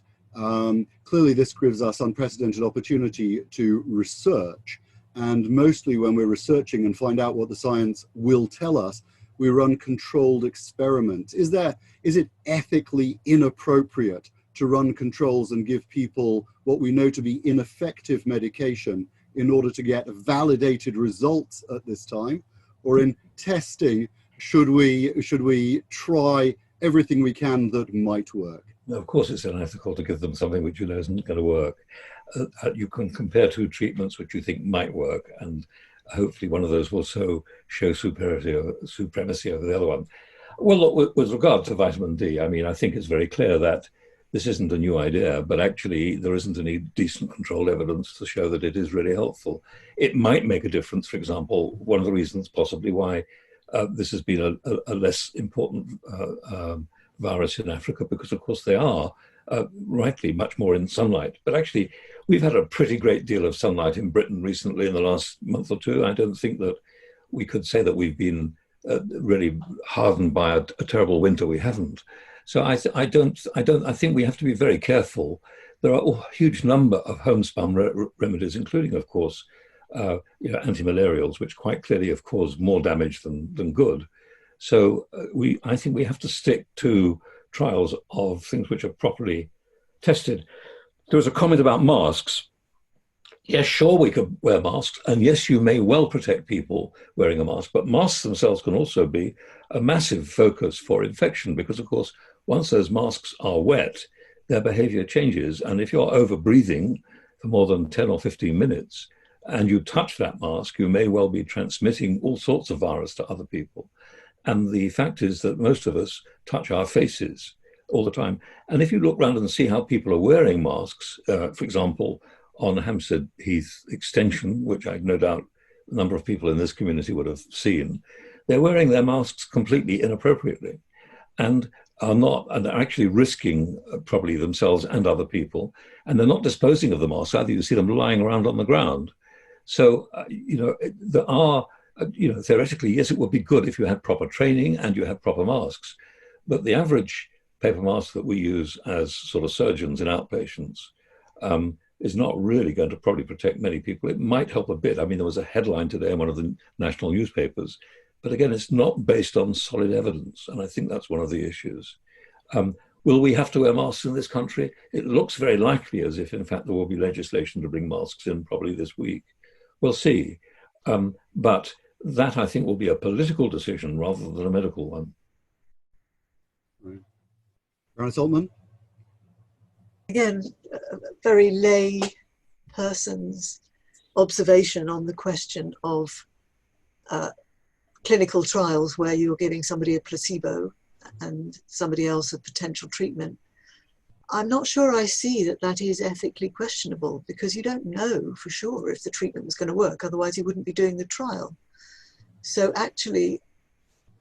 Clearly this gives us unprecedented opportunity to research, and mostly when we're researching and find out what the science will tell us, we run controlled experiments. Is it ethically inappropriate to run controls and give people what we know to be ineffective medication in order to get validated results at this time? Or in testing, should we try everything we can that might work? Of course, it's unethical to give them something which you know isn't going to work. You can compare 2 treatments which you think might work, and hopefully one of those will show supremacy over the other one. Well, look, with regard to vitamin D, I mean, I think it's very clear that this isn't a new idea, but actually there isn't any decent controlled evidence to show that it is really helpful. It might make a difference, for example, one of the reasons possibly why this has been a less important virus in Africa, because of course they are rightly much more in sunlight. But actually, we've had a pretty great deal of sunlight in Britain recently in the last month or 2. I don't think that we could say that we've been really hardened by a terrible winter. We haven't. So I think we have to be very careful. There are a huge number of homespun remedies, including, of course, anti-malarials, which quite clearly have caused more damage than good. So I think we have to stick to trials of things which are properly tested. There was a comment about masks. Yes, sure, we could wear masks, and yes, you may well protect people wearing a mask, but masks themselves can also be a massive focus for infection, because, of course, once those masks are wet, their behavior changes, and if you're over-breathing for more than 10 or 15 minutes, and you touch that mask, you may well be transmitting all sorts of virus to other people. And the fact is that most of us touch our faces all the time. And if you look around and see how people are wearing masks, for example, on Hampstead Heath Extension, which I no doubt a number of people in this community would have seen, they're wearing their masks completely inappropriately and are actually risking probably themselves and other people. And they're not disposing of the masks either. You see them lying around on the ground. So, there are, theoretically, yes, it would be good if you had proper training and you had proper masks. But the average paper mask that we use as sort of surgeons in outpatients is not really going to probably protect many people. It might help a bit. I mean, there was a headline today in one of the national newspapers, but again, it's not based on solid evidence. And I think that's one of the issues. Will we have to wear masks in this country? It looks very likely as if, in fact, there will be legislation to bring masks in probably this week. We'll see. But that, I think, will be a political decision rather than a medical one. Right. Baroness Altmann? Again, a very lay person's observation on the question of clinical trials where you're giving somebody a placebo and somebody else a potential treatment. I'm not sure I see that that is ethically questionable, because you don't know for sure if the treatment was going to work, otherwise you wouldn't be doing the trial. So actually,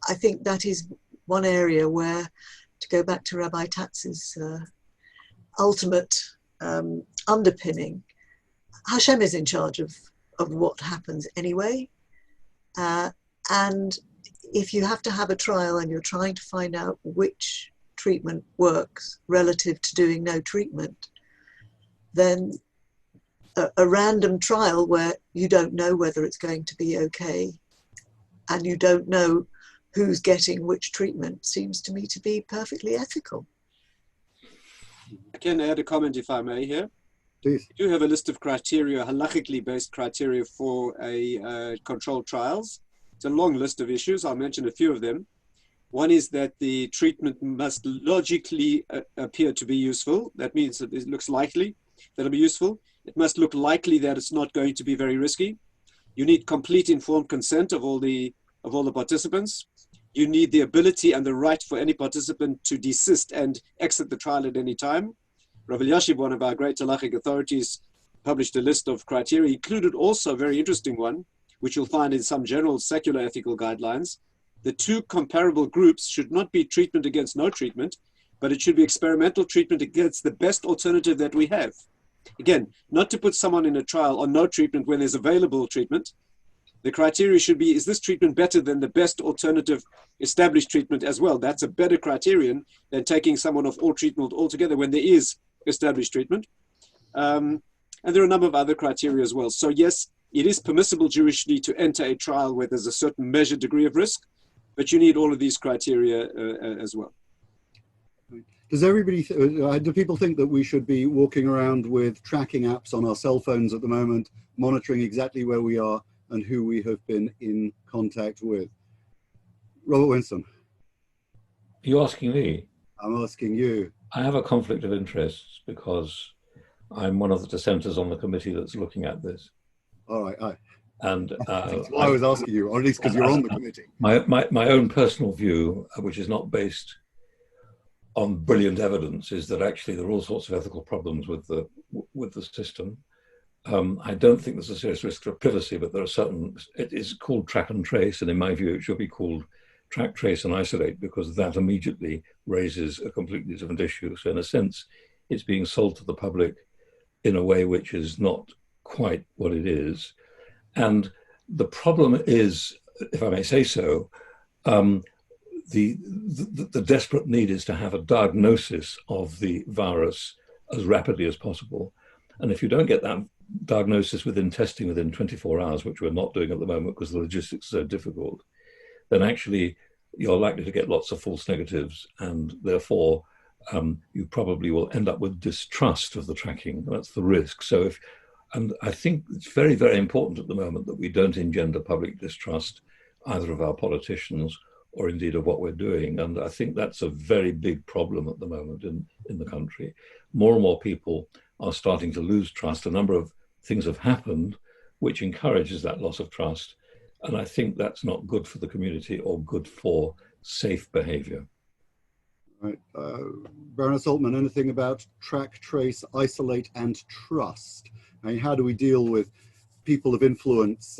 I think that is one area where, to go back to Rabbi Tatz's ultimate underpinning, Hashem is in charge of what happens anyway. And if you have to have a trial and you're trying to find out which treatment works relative to doing no treatment, then a random trial where you don't know whether it's going to be okay and you don't know who's getting which treatment seems to me to be perfectly ethical. I can add a comment if I may here. Please. We do have a list of criteria, halachically based criteria for controlled trials. It's a long list of issues. I'll mention a few of them. One is that the treatment must logically appear to be useful. That means that it looks likely that it'll be useful. It must look likely that it's not going to be very risky. You need complete informed consent of all the participants. You need the ability and the right for any participant to desist and exit the trial at any time. Rav Elyashiv, one of our great halachic authorities, published a list of criteria, included also a very interesting one, which you'll find in some general secular ethical guidelines. The two comparable groups should not be treatment against no treatment, but it should be experimental treatment against the best alternative that we have. Again, not to put someone in a trial on no treatment when there's available treatment. The criteria should be, is this treatment better than the best alternative established treatment as well? That's a better criterion than taking someone off all treatment altogether when there is established treatment. And there are a number of other criteria as well. So yes, it is permissible Jewishly to enter a trial where there's a certain measured degree of risk, but you need all of these criteria as well. Does everybody, do people think that we should be walking around with tracking apps on our cell phones at the moment, monitoring exactly where we are and who we have been in contact with? Robert Winston. Are you asking me? I'm asking you. I have a conflict of interests because I'm one of the dissenters on the committee that's looking at this. All right. And that's why I was asking you, or at least because you're on the committee. My own personal view, which is not based on brilliant evidence, is that actually there are all sorts of ethical problems with the system. I don't think there's a serious risk to privacy, but there are certain. It is called track and trace, and in my view, it should be called track, trace, and isolate, because that immediately raises a completely different issue. So in a sense, it's being sold to the public in a way which is not quite what it is. And the problem is, if I may say so, the desperate need is to have a diagnosis of the virus as rapidly as possible. And if you don't get that diagnosis within testing within 24 hours, which we're not doing at the moment because the logistics are so difficult, then actually you're likely to get lots of false negatives, and therefore you probably will end up with distrust of the tracking. That's the risk. So and I think it's very, very important at the moment that we don't engender public distrust either of our politicians or indeed of what we're doing. And I think that's a very big problem at the moment in the country. More and more people are starting to lose trust. A number of things have happened which encourages that loss of trust. And I think that's not good for the community or good for safe behavior. Right. Baroness Altmann, anything about track, trace, isolate, and trust? I mean, how do we deal with people of influence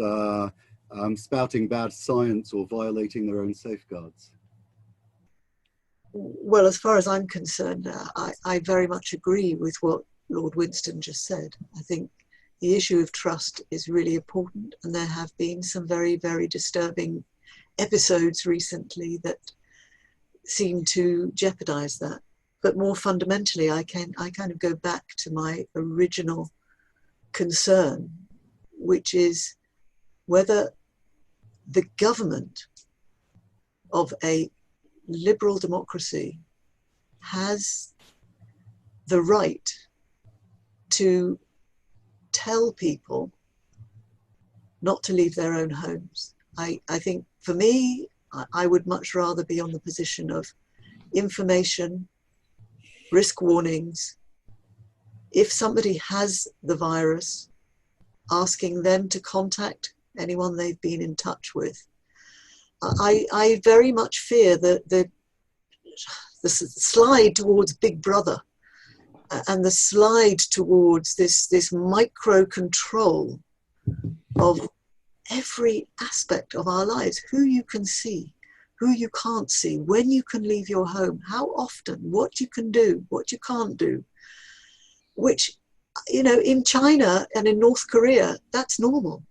spouting bad science or violating their own safeguards? Well, as far as I'm concerned, I very much agree with what Lord Winston just said. I think the issue of trust is really important, and there have been some very, very disturbing episodes recently that seem to jeopardize that. But more fundamentally, I kind of go back to my original concern, which is whether the government of a liberal democracy has the right to tell people not to leave their own homes. I think for me, I would much rather be on the position of information, risk warnings, if somebody has the virus, asking them to contact anyone they've been in touch with. I very much fear that the slide towards Big Brother and the slide towards this micro control of every aspect of our lives, who you can see, who you can't see, when you can leave your home, how often, what you can do, what you can't do, which, you know, in China and in North Korea, that's normal.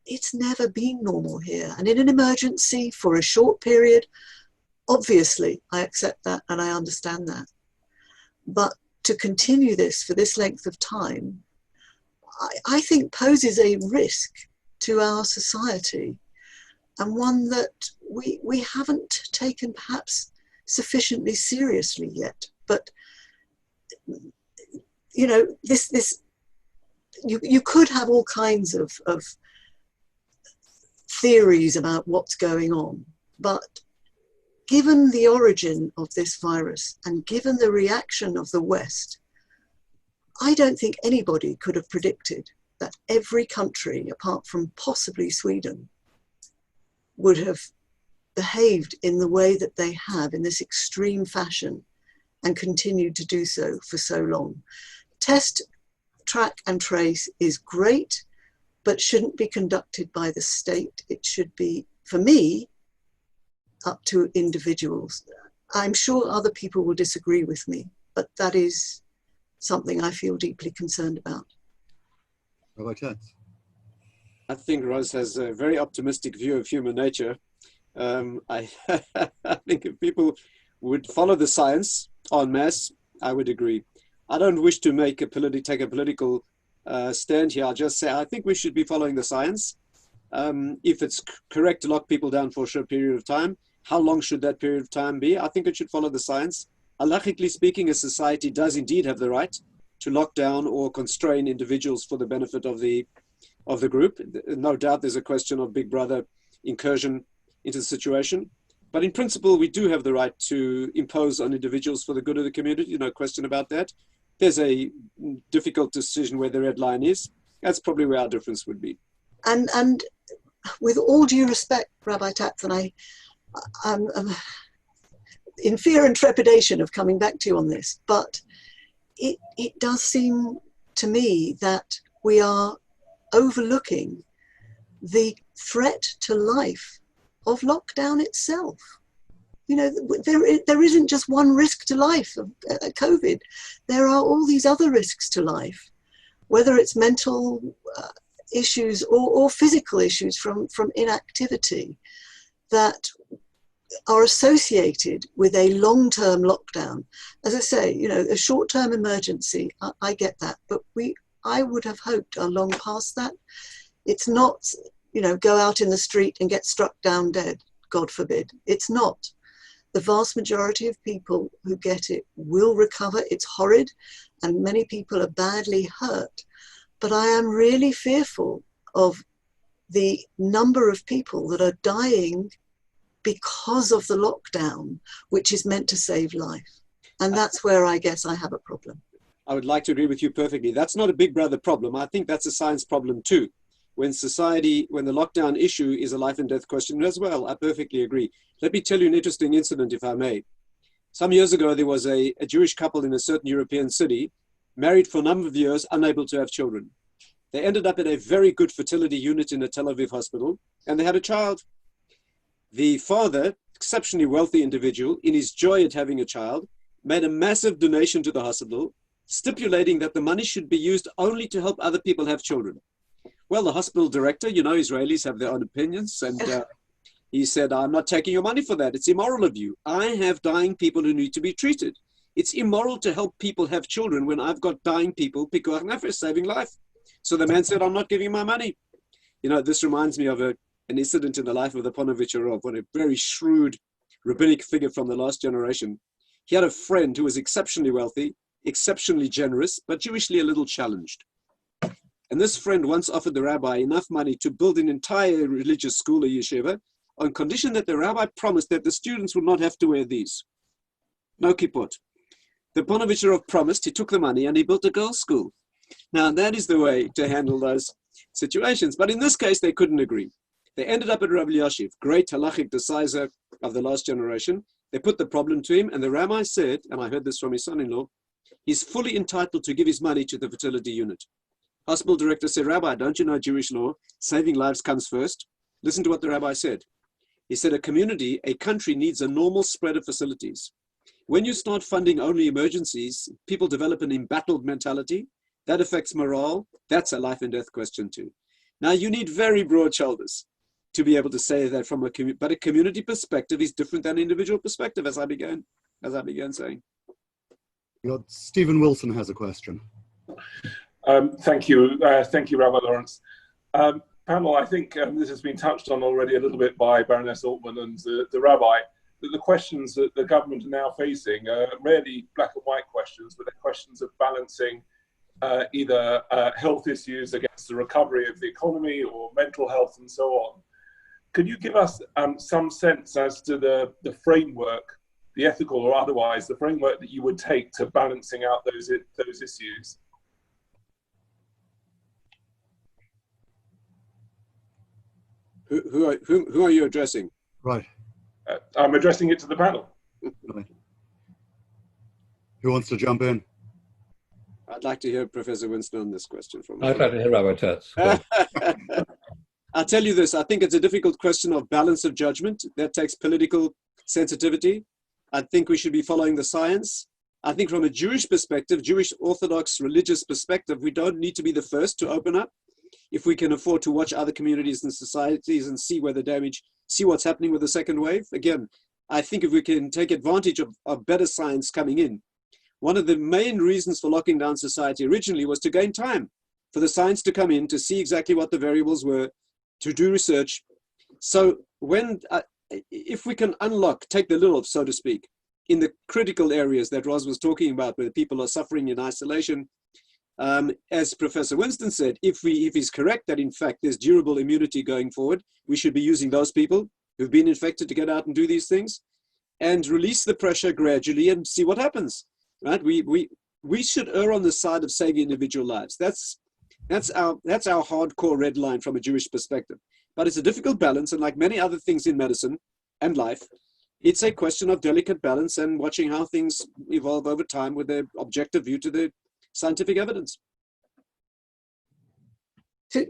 It's never been normal here. And in an emergency for a short period, obviously, I accept that and I understand that. But to continue this for this length of time, I think poses a risk to our society, and one that we haven't taken perhaps sufficiently seriously yet. But, you know, you could have all kinds of theories about what's going on, but given the origin of this virus and given the reaction of the West, I don't think anybody could have predicted that every country, apart from possibly Sweden, would have behaved in the way that they have in this extreme fashion and continued to do so for so long. Test, track and trace is great, but shouldn't be conducted by the state. It should be, for me, up to individuals. I'm sure other people will disagree with me, but that is something I feel deeply concerned about. Rabbi Tatz. I think Ros has a very optimistic view of human nature. I think if people would follow the science en masse, I would agree. I don't wish to take a political stand here. I'll just say I think we should be following the science. If it's correct to lock people down for a short period of time, how long should that period of time be? I think it should follow the science. Halachically speaking, a society does indeed have the right to lock down or constrain individuals for the benefit of the group. No doubt there's a question of Big Brother incursion into the situation. But in principle, we do have the right to impose on individuals for the good of the community, no question about that. There's a difficult decision where the red line is. That's probably where our difference would be. And with all due respect, Rabbi Tatz, and I'm in fear and trepidation of coming back to you on this, but it does seem to me that we are overlooking the threat to life of lockdown itself. You know, there isn't just one risk to life of COVID. There are all these other risks to life, whether it's mental issues or physical issues from inactivity that are associated with a long-term lockdown. As I say, you know, a short-term emergency, I get that, but I would have hoped are long past that. It's not, you know, go out in the street and get struck down dead, God forbid. It's not. The vast majority of people who get it will recover. It's horrid, and many people are badly hurt. But I am really fearful of the number of people that are dying because of the lockdown, which is meant to save life. And that's where I guess I have a problem. I would like to agree with you perfectly. That's not a Big Brother problem. I think that's a science problem too. When the lockdown issue is a life and death question as well, I perfectly agree. Let me tell you an interesting incident, if I may. Some years ago, there was a Jewish couple in a certain European city, married for a number of years, unable to have children. They ended up at a very good fertility unit in a Tel Aviv hospital, and they had a child. The father, exceptionally wealthy individual, in his joy at having a child, made a massive donation to the hospital, stipulating that the money should be used only to help other people have children. Well, the hospital director, you know, Israelis have their own opinions, and he said, I'm not taking your money for that. It's immoral of you. I have dying people who need to be treated. It's immoral to help people have children when I've got dying people, pikuach nefesh, saving life. So the man said, I'm not giving my money. You know, this reminds me of an incident in the life of the Ponovitch Rav, one a very shrewd rabbinic figure from the last generation. He had a friend who was exceptionally wealthy, exceptionally generous, but Jewishly a little challenged. And this friend once offered the rabbi enough money to build an entire religious school, a yeshiva, on condition that the rabbi promised that the students would not have to wear these. No kippot. The Ponovicherov promised, he took the money and he built a girls' school. Now, that is the way to handle those situations. But in this case, they couldn't agree. They ended up at Rabbi Yashiv, great halachic decider of the last generation. They put the problem to him, and the rabbi said, and I heard this from his son-in-law, he's fully entitled to give his money to the fertility unit. Hospital director said, Rabbi, don't you know Jewish law? Saving lives comes first. Listen to what the rabbi said. He said, a country needs a normal spread of facilities. When you start funding only emergencies, people develop an embattled mentality. That affects morale. That's a life and death question too. Now you need very broad shoulders to be able to say that from a community perspective is different than individual perspective, as I began saying. Stephen Wilson has a question. Thank you, Rabbi Lawrence. Panel, I think this has been touched on already a little bit by Baroness Altmann and the Rabbi, that the questions that the government are now facing are rarely black and white questions, but they're questions of balancing either health issues against the recovery of the economy or mental health and so on. Could you give us some sense as to the framework, the ethical or otherwise, the framework that you would take to balancing out those issues? Who are you addressing? Right. I'm addressing it to the panel. Right. Who wants to jump in? I'd like to hear Professor Winston on this question from me. I'd like to hear Rabbi Tatz. I'll tell you this, I think it's a difficult question of balance of judgment. That takes political sensitivity. I think we should be following the science. I think from a Jewish perspective, Jewish Orthodox religious perspective, we don't need to be the first to open up. If we can afford to watch other communities and societies and see where the damage, see what's happening with the second wave. Again, I think if we can take advantage of better science coming in. One of the main reasons for locking down society originally was to gain time for the science to come in, to see exactly what the variables were, to do research. So if we can unlock, take the lid off, so to speak, in the critical areas that Roz was talking about, where people are suffering in isolation, as Professor Winston said, if he's correct that in fact there's durable immunity going forward, we should be using those people who've been infected to get out and do these things and release the pressure gradually and see what happens, right? We should err on the side of saving individual lives. That's our hardcore red line from a Jewish perspective. But it's a difficult balance, and like many other things in medicine and life, it's a question of delicate balance and watching how things evolve over time with an objective view to the scientific evidence.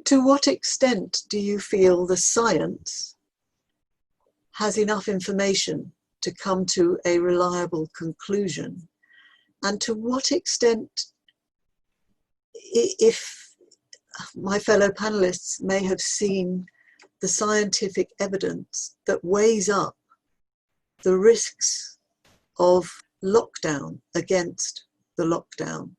To what extent do you feel the science has enough information to come to a reliable conclusion? And to what extent, if my fellow panelists may have seen the scientific evidence that weighs up the risks of lockdown against the lockdown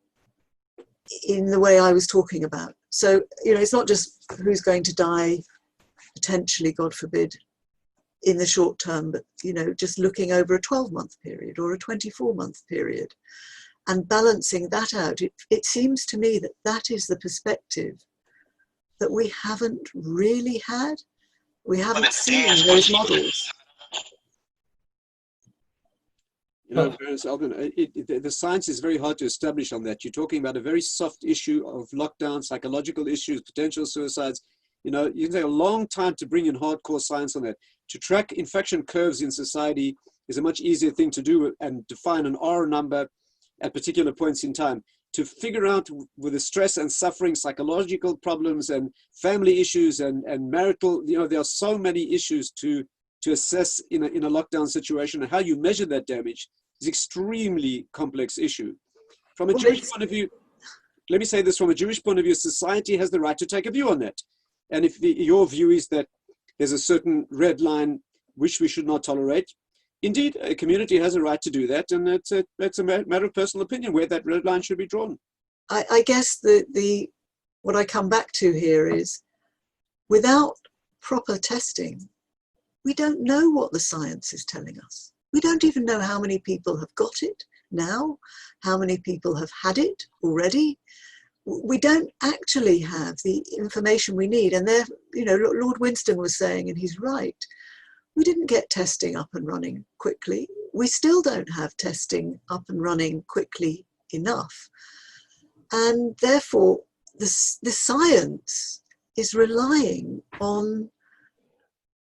in the way I was talking about. So, it's not just who's going to die, potentially, God forbid, in the short term, but, just looking over a 12-month period or a 24-month period and balancing that out. It seems to me that that is the perspective that we haven't really had. We haven't seen those models. Baroness Altmann, the science is very hard to establish on that. You're talking about a very soft issue of lockdown, psychological issues, potential suicides. You can take a long time to bring in hardcore science on that. To track infection curves in society is a much easier thing to do and define an R number at particular points in time. To figure out with the stress and suffering, psychological problems and family issues and marital, there are so many issues to assess in a lockdown situation, and how you measure that damage is extremely complex issue. From a Jewish point of view, let me say this, from a Jewish point of view, society has the right to take a view on that. And if your view is that there's a certain red line which we should not tolerate, indeed, a community has a right to do that, and it's a matter of personal opinion where that red line should be drawn. I guess what I come back to here is, without proper testing, we don't know what the science is telling us. We don't even know how many people have got it now, how many people have had it already. We don't actually have the information we need. And there, Lord Winston was saying, and he's right, we didn't get testing up and running quickly. we still don't have testing up and running quickly enough. And therefore, the science is relying on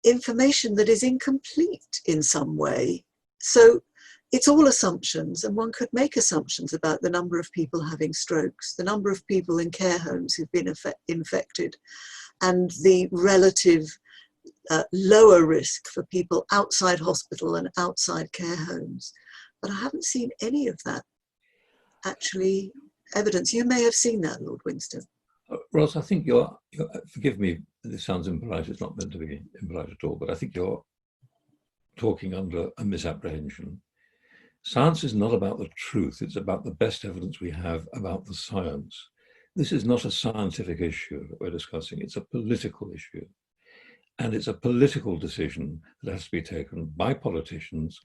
information that is incomplete in some way. So it's all assumptions, and one could make assumptions about the number of people having strokes, the number of people in care homes who've been infected, and the relative lower risk for people outside hospital and outside care homes. But I haven't seen any of that actually evidence. You may have seen that, Lord Winston. Ross, I think you're, forgive me, this sounds impolite, it's not meant to be impolite at all, but I think you're talking under a misapprehension. Science is not about the truth, it's about the best evidence we have about the science. This is not a scientific issue that we're discussing, it's a political issue. And it's a political decision that has to be taken by politicians,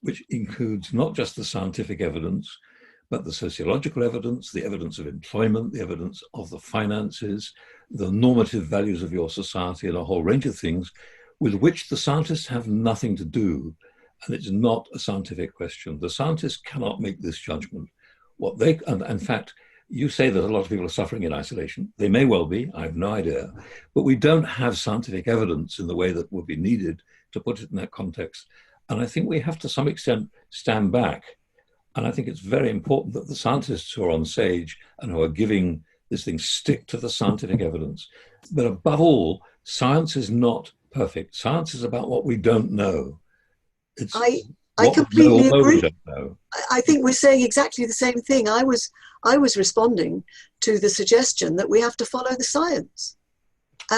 which includes not just the scientific evidence, but the sociological evidence, the evidence of employment, the evidence of the finances, the normative values of your society, and a whole range of things with which the scientists have nothing to do. And it's not a scientific question. The scientists cannot make this judgment. What they, and in fact, you say that a lot of people are suffering in isolation. They may well be, I have no idea, but we don't have scientific evidence in the way that would be needed to put it in that context. And I think we have to some extent stand back. And I think it's very important that the scientists who are on stage and who are giving this thing stick to the scientific evidence. But above all, science is not perfect. Science is about what we don't know. It's I completely agree. Know. I think we're saying exactly the same thing. I was responding to the suggestion that we have to follow the science.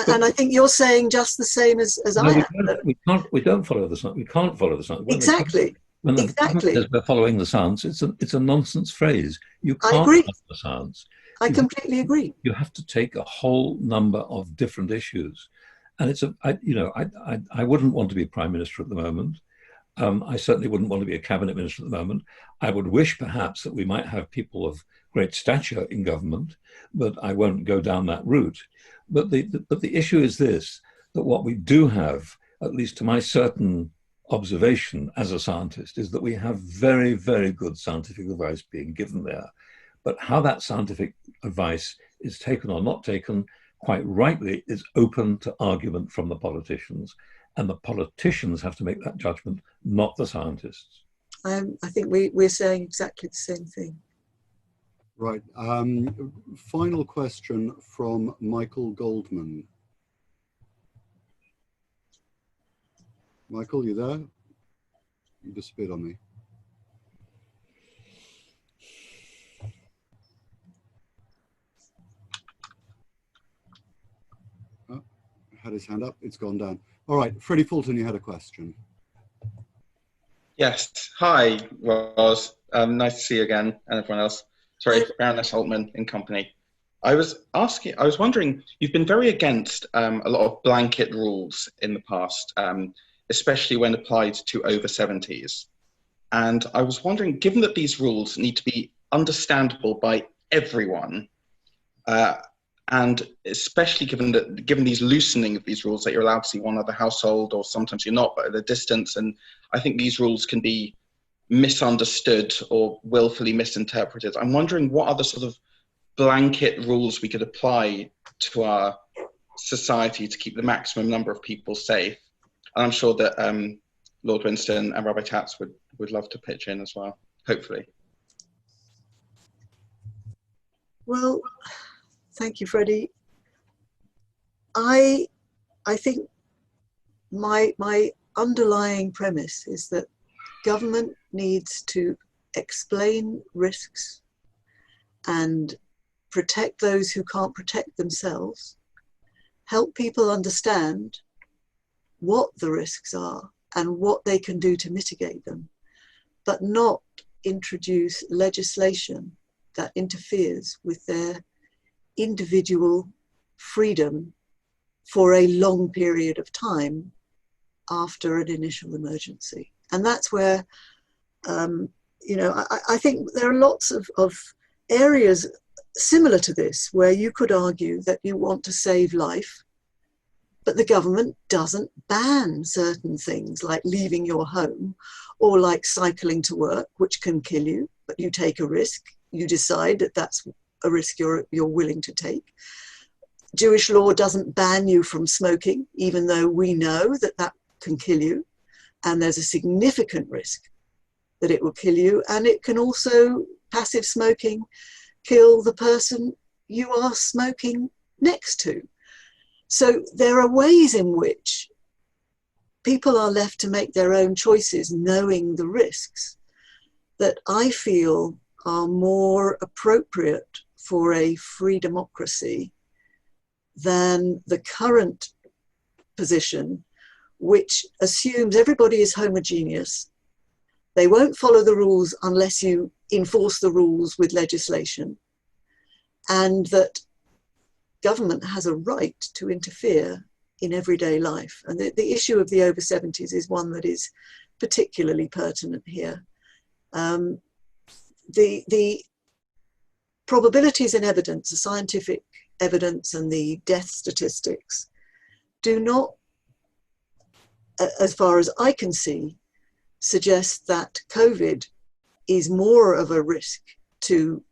And I think you're saying just the same as I am. We don't follow the science. We can't follow the science. Exactly. When exactly. We're following the science, it's a nonsense phrase. You can't follow the science. I completely agree. You have to take a whole number of different issues. And I wouldn't want to be Prime Minister at the moment. I certainly wouldn't want to be a cabinet minister at the moment. I would wish perhaps that we might have people of great stature in government, but I won't go down that route. But the issue is this, that what we do have, at least to my certain observation as a scientist, is that we have very, very good scientific advice being given there. But how that scientific advice is taken or not taken, quite rightly, is open to argument from the politicians. And the politicians have to make that judgment, not the scientists. I think we're saying exactly the same thing. Right. Final question from Michael Goldman. Michael, you there? You disappeared on me. Oh, had his hand up. It's gone down. All right, Freddie Fulton, you had a question. Yes. Hi, Roz. Nice to see you again, and everyone else. Sorry, Baroness Altmann and company. I was wondering, you've been very against a lot of blanket rules in the past, especially when applied to over 70s. And I was wondering, given that these rules need to be understandable by everyone, and especially given these loosening of these rules, that you're allowed to see one other household, or sometimes you're not, but at a distance, and I think these rules can be misunderstood or willfully misinterpreted. I'm wondering what other sort of blanket rules we could apply to our society to keep the maximum number of people safe. And I'm sure that Lord Winston and Rabbi Tatz would love to pitch in as well, hopefully. Well, thank you, Freddie. I think my underlying premise is that government needs to explain risks and protect those who can't protect themselves, help people understand what the risks are and what they can do to mitigate them, but not introduce legislation that interferes with their individual freedom for a long period of time after an initial emergency. And that's where, I think there are lots of areas similar to this where you could argue that you want to save life, but the government doesn't ban certain things like leaving your home or like cycling to work, which can kill you, but you take a risk. You decide that that's a risk you're willing to take. Jewish law doesn't ban you from smoking, even though we know that that can kill you. And there's a significant risk that it will kill you. And it can also, passive smoking, kill the person you are smoking next to. So there are ways in which people are left to make their own choices, knowing the risks, that I feel are more appropriate for a free democracy than the current position, which assumes everybody is homogeneous. They won't follow the rules unless you enforce the rules with legislation, and that government has a right to interfere in everyday life. And the issue of the over 70s is one that is particularly pertinent here. The probabilities and evidence, the scientific evidence and the death statistics do not, as far as I can see, suggest that COVID is more of a risk to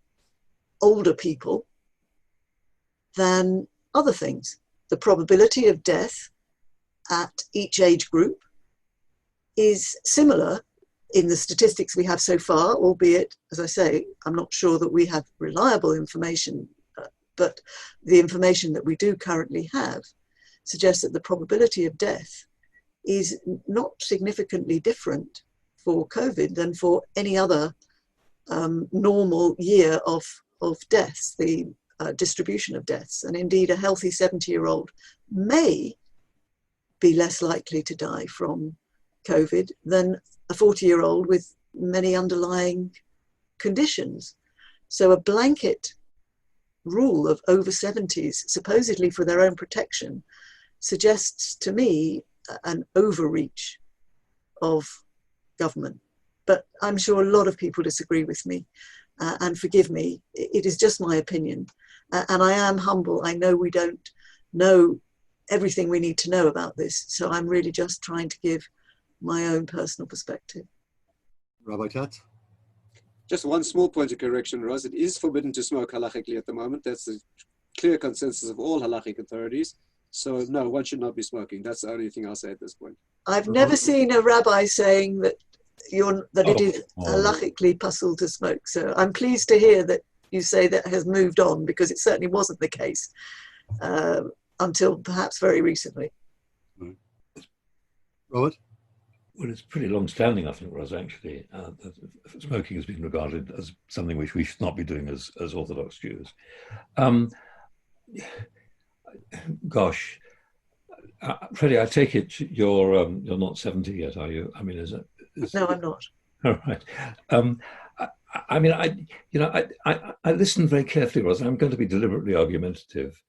older people than other things. The probability of death at each age group is similar in the statistics we have so far, albeit, as I say, I'm not sure that we have reliable information, but the information that we do currently have suggests that the probability of death is not significantly different for COVID than for any other normal year of deaths, the distribution of deaths. And indeed, a healthy 70-year-old may be less likely to die from COVID than a 40-year-old with many underlying conditions. So a blanket rule of over 70s, supposedly for their own protection, suggests to me an overreach of government. But I'm sure a lot of people disagree with me, and forgive me, it is just my opinion. And I am humble. I know we don't know everything we need to know about this, so I'm really just trying to give my own personal perspective. Rabbi Tatz? Just one small point of correction, Roz. It is forbidden to smoke halachically at the moment. That's the clear consensus of all halachic authorities. So no, one should not be smoking. That's the only thing I'll say at this point. I've never seen a rabbi saying that it is halachically pasul to smoke. So I'm pleased to hear that you say that has moved on, because it certainly wasn't the case until perhaps very recently. Robert? Well, it's pretty long-standing, I think, Roz, actually. That smoking has been regarded as something which we should not be doing as Orthodox Jews. Gosh, Freddie, I take it you're not 70 yet, are you? I mean, is it? No, I'm not. All right. I mean, I listened very carefully, Roz. I'm going to be deliberately argumentative.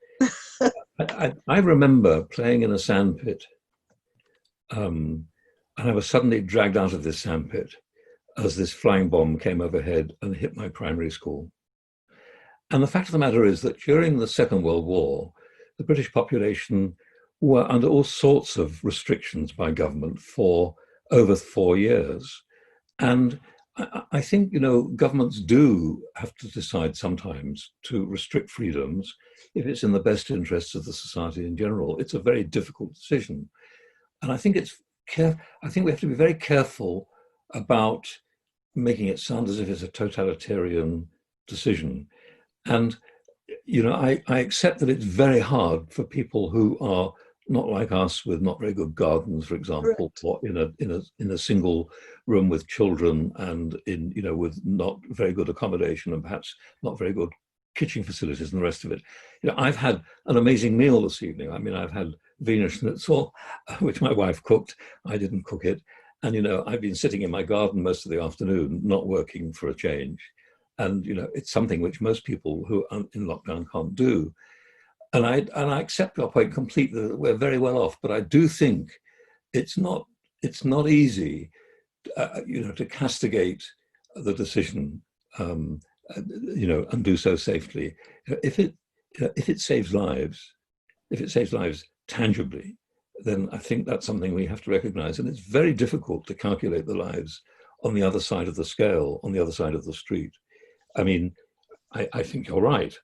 I remember playing in a sandpit, and I was suddenly dragged out of this sandpit as this flying bomb came overhead and hit my primary school. And the fact of the matter is that during the Second World War, the British population were under all sorts of restrictions by government for over 4 years. And I think, governments do have to decide sometimes to restrict freedoms if it's in the best interests of the society in general. It's a very difficult decision. And I think we have to be very careful about making it sound as if it's a totalitarian decision. And, I accept that it's very hard for people who are not like us, with not very good gardens, for example, or in a single room with children and with not very good accommodation and perhaps not very good kitchen facilities and the rest of it. I've had an amazing meal this evening. I mean, I've had Wiener Schnitzel, which my wife cooked. I didn't cook it. And, I've been sitting in my garden most of the afternoon, not working for a change. And, it's something which most people who are in lockdown can't do. And I accept your point completely that we're very well off, but I do think it's not easy, to castigate the decision, and do so safely. If it saves lives, tangibly, then I think that's something we have to recognize. And it's very difficult to calculate the lives on the other side of the scale, on the other side of the street. I mean, I think you're right.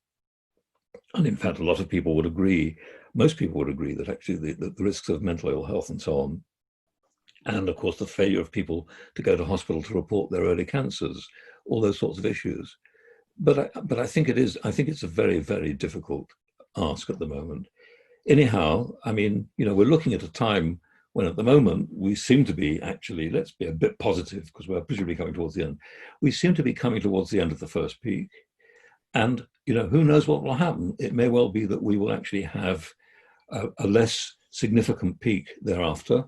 And in fact, a lot of people would agree, most people would agree that actually the risks of mental ill health and so on, and of course the failure of people to go to hospital to report their early cancers, all those sorts of issues. But I think it's a very, very difficult ask at the moment. Anyhow, I mean, you know, we're looking at a time when at the moment we seem to be actually, let's be a bit positive because we're presumably coming towards the end. We seem to be coming towards the end of the first peak. And, you know, who knows what will happen? It may well be that we will actually have a less significant peak thereafter.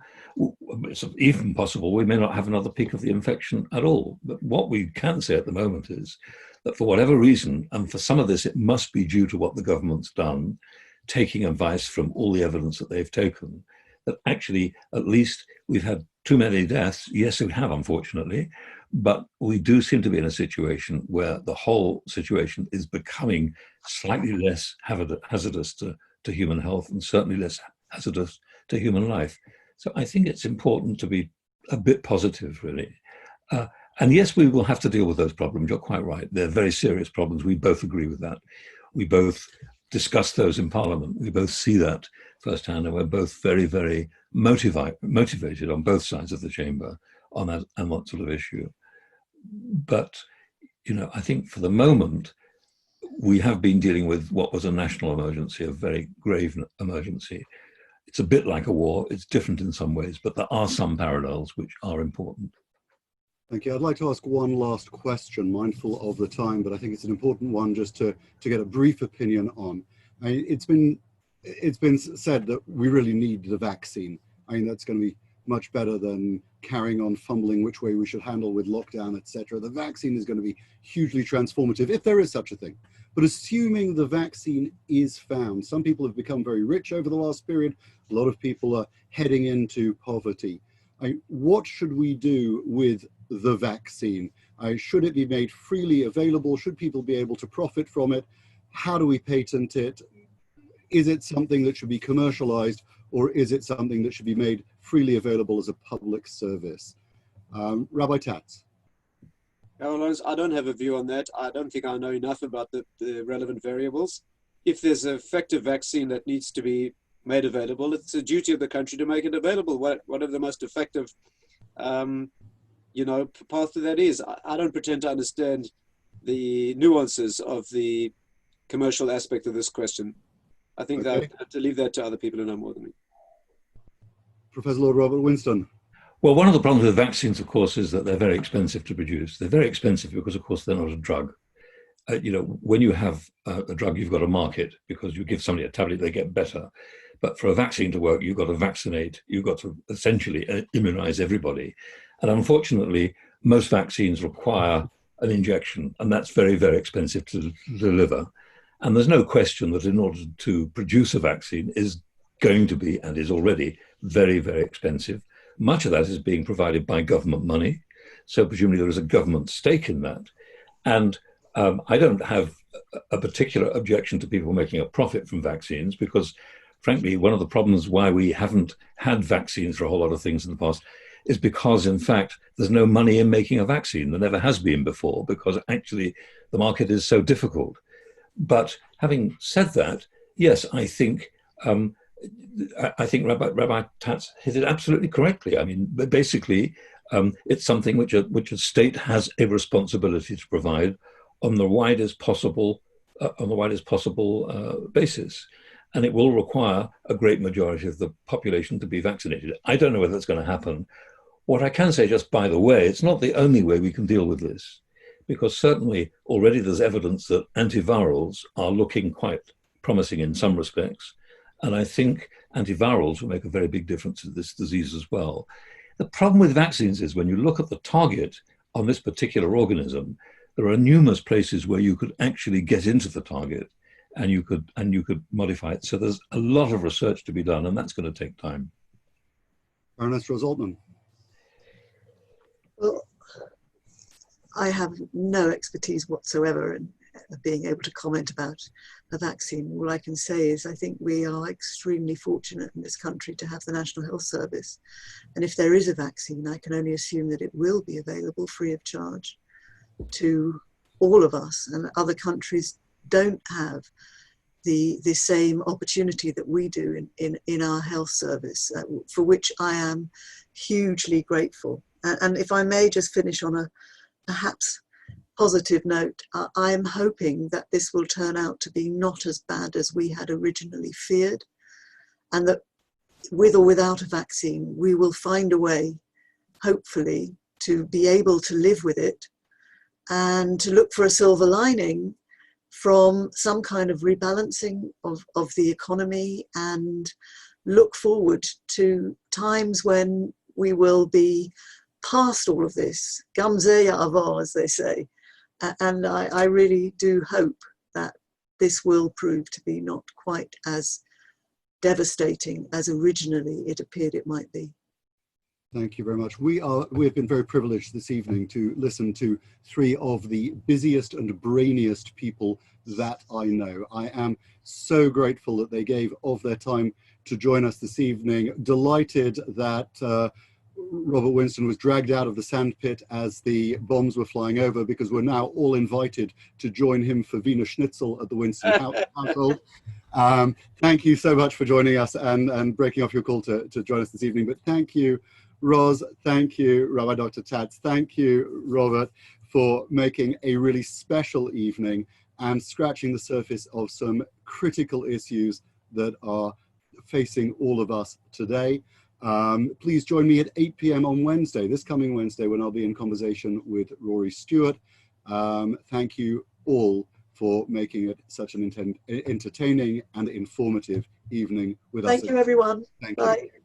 It's even possible we may not have another peak of the infection at all. But what we can say at the moment is that for whatever reason, and for some of this, it must be due to what the government's done, taking advice from all the evidence that they've taken, that actually, at least we've had too many deaths. Yes, we have, unfortunately, but we do seem to be in a situation where the whole situation is becoming slightly less hazardous to human health and certainly less hazardous to human life. So I think it's important to be a bit positive, really. And yes, we will have to deal with those problems. You're quite right. They're very serious problems. We both agree with that. We both discuss those in Parliament. We both see that firsthand, and we're both very, very motivated on both sides of the chamber on that and that sort of issue. But, you know, I think for the moment, we have been dealing with what was a national emergency, a very grave emergency. It's a bit like a war. It's different in some ways, but there are some parallels which are important. Thank you. I'd like to ask one last question, mindful of the time, but I think it's an important one just to get a brief opinion on. I mean, it's been said that we really need the vaccine. I mean, that's going to be much better than carrying on fumbling which way we should handle with lockdown, etc. The vaccine is going to be hugely transformative, if there is such a thing. But assuming the vaccine is found, some people have become very rich over the last period. A lot of people are heading into poverty. What should we do with the vaccine? Should it be made freely available? Should people be able to profit from it? How do we patent it? Is it something that should be commercialized, or is it something that should be made freely available as a public service? Rabbi Tatz. Well, I don't have a view on that. I don't think I know enough about the relevant variables. If there's an effective vaccine that needs to be made available, it's a duty of the country to make it available, whatever the most effective you know, path to that is. I don't pretend to understand the nuances of the commercial aspect of this question. I think that I have to leave that to other people who know more than me. Professor Lord Robert Winston. Well, one of the problems with vaccines, of course, is that they're very expensive to produce. They're very expensive because, of course, they're not a drug. You know, when you have a drug, you've got to market because you give somebody a tablet, they get better. But for a vaccine to work, you've got to vaccinate. You've got to essentially immunize everybody. And unfortunately, most vaccines require an injection, and that's very, very expensive to deliver. And there's no question that in order to produce a vaccine is going to be, and is already, very, very expensive. Much of that is being provided by government money. So presumably there is a government stake in that. And I don't have a particular objection to people making a profit from vaccines because, frankly, one of the problems why we haven't had vaccines for a whole lot of things in the past is because, in fact, there's no money in making a vaccine. There never has been before because actually the market is so difficult. But having said that, yes, I think Rabbi Tatz hit it absolutely correctly. I mean, basically, it's something which a state has a responsibility to provide on the widest possible basis, and it will require a great majority of the population to be vaccinated. I don't know whether that's going to happen. What I can say, just by the way, it's not the only way we can deal with this, because certainly already there's evidence that antivirals are looking quite promising in some respects. And I think antivirals will make a very big difference to this disease as well. The problem with vaccines is when you look at the target on this particular organism, there are numerous places where you could actually get into the target and you could modify it. So there's a lot of research to be done, and that's going to take time. Baroness Altmann. Well, I have no expertise whatsoever in being able to comment about a vaccine. All I can say is I think we are extremely fortunate in this country to have the National Health Service. And if there is a vaccine, I can only assume that it will be available free of charge to all of us. And other countries don't have the same opportunity that we do in our health service, for which I am hugely grateful. And if I may just finish on a perhaps positive note, I am hoping that this will turn out to be not as bad as we had originally feared, and that with or without a vaccine, we will find a way, hopefully, to be able to live with it and to look for a silver lining from some kind of rebalancing of the economy, and look forward to times when we will be past all of this, gamze ya'avor, as they say. And I really do hope that this will prove to be not quite as devastating as originally it appeared it might be. Thank you very much. We have been very privileged this evening to listen to three of the busiest and brainiest people that I know. I am so grateful that they gave of their time to join us this evening. Delighted that Robert Winston was dragged out of the sandpit as the bombs were flying over, because we're now all invited to join him for Wiener Schnitzel at the Winston household. Thank you so much for joining us and breaking off your call to join us this evening. But thank you, Ros, thank you, Rabbi Dr. Tatz, thank you, Robert, for making a really special evening and scratching the surface of some critical issues that are facing all of us today. Please join me at 8 p.m. on Wednesday, this coming Wednesday, when I'll be in conversation with Rory Stewart. Thank you all for making it such an entertaining and informative evening with us. Thank you, everyone. Thank Bye. you.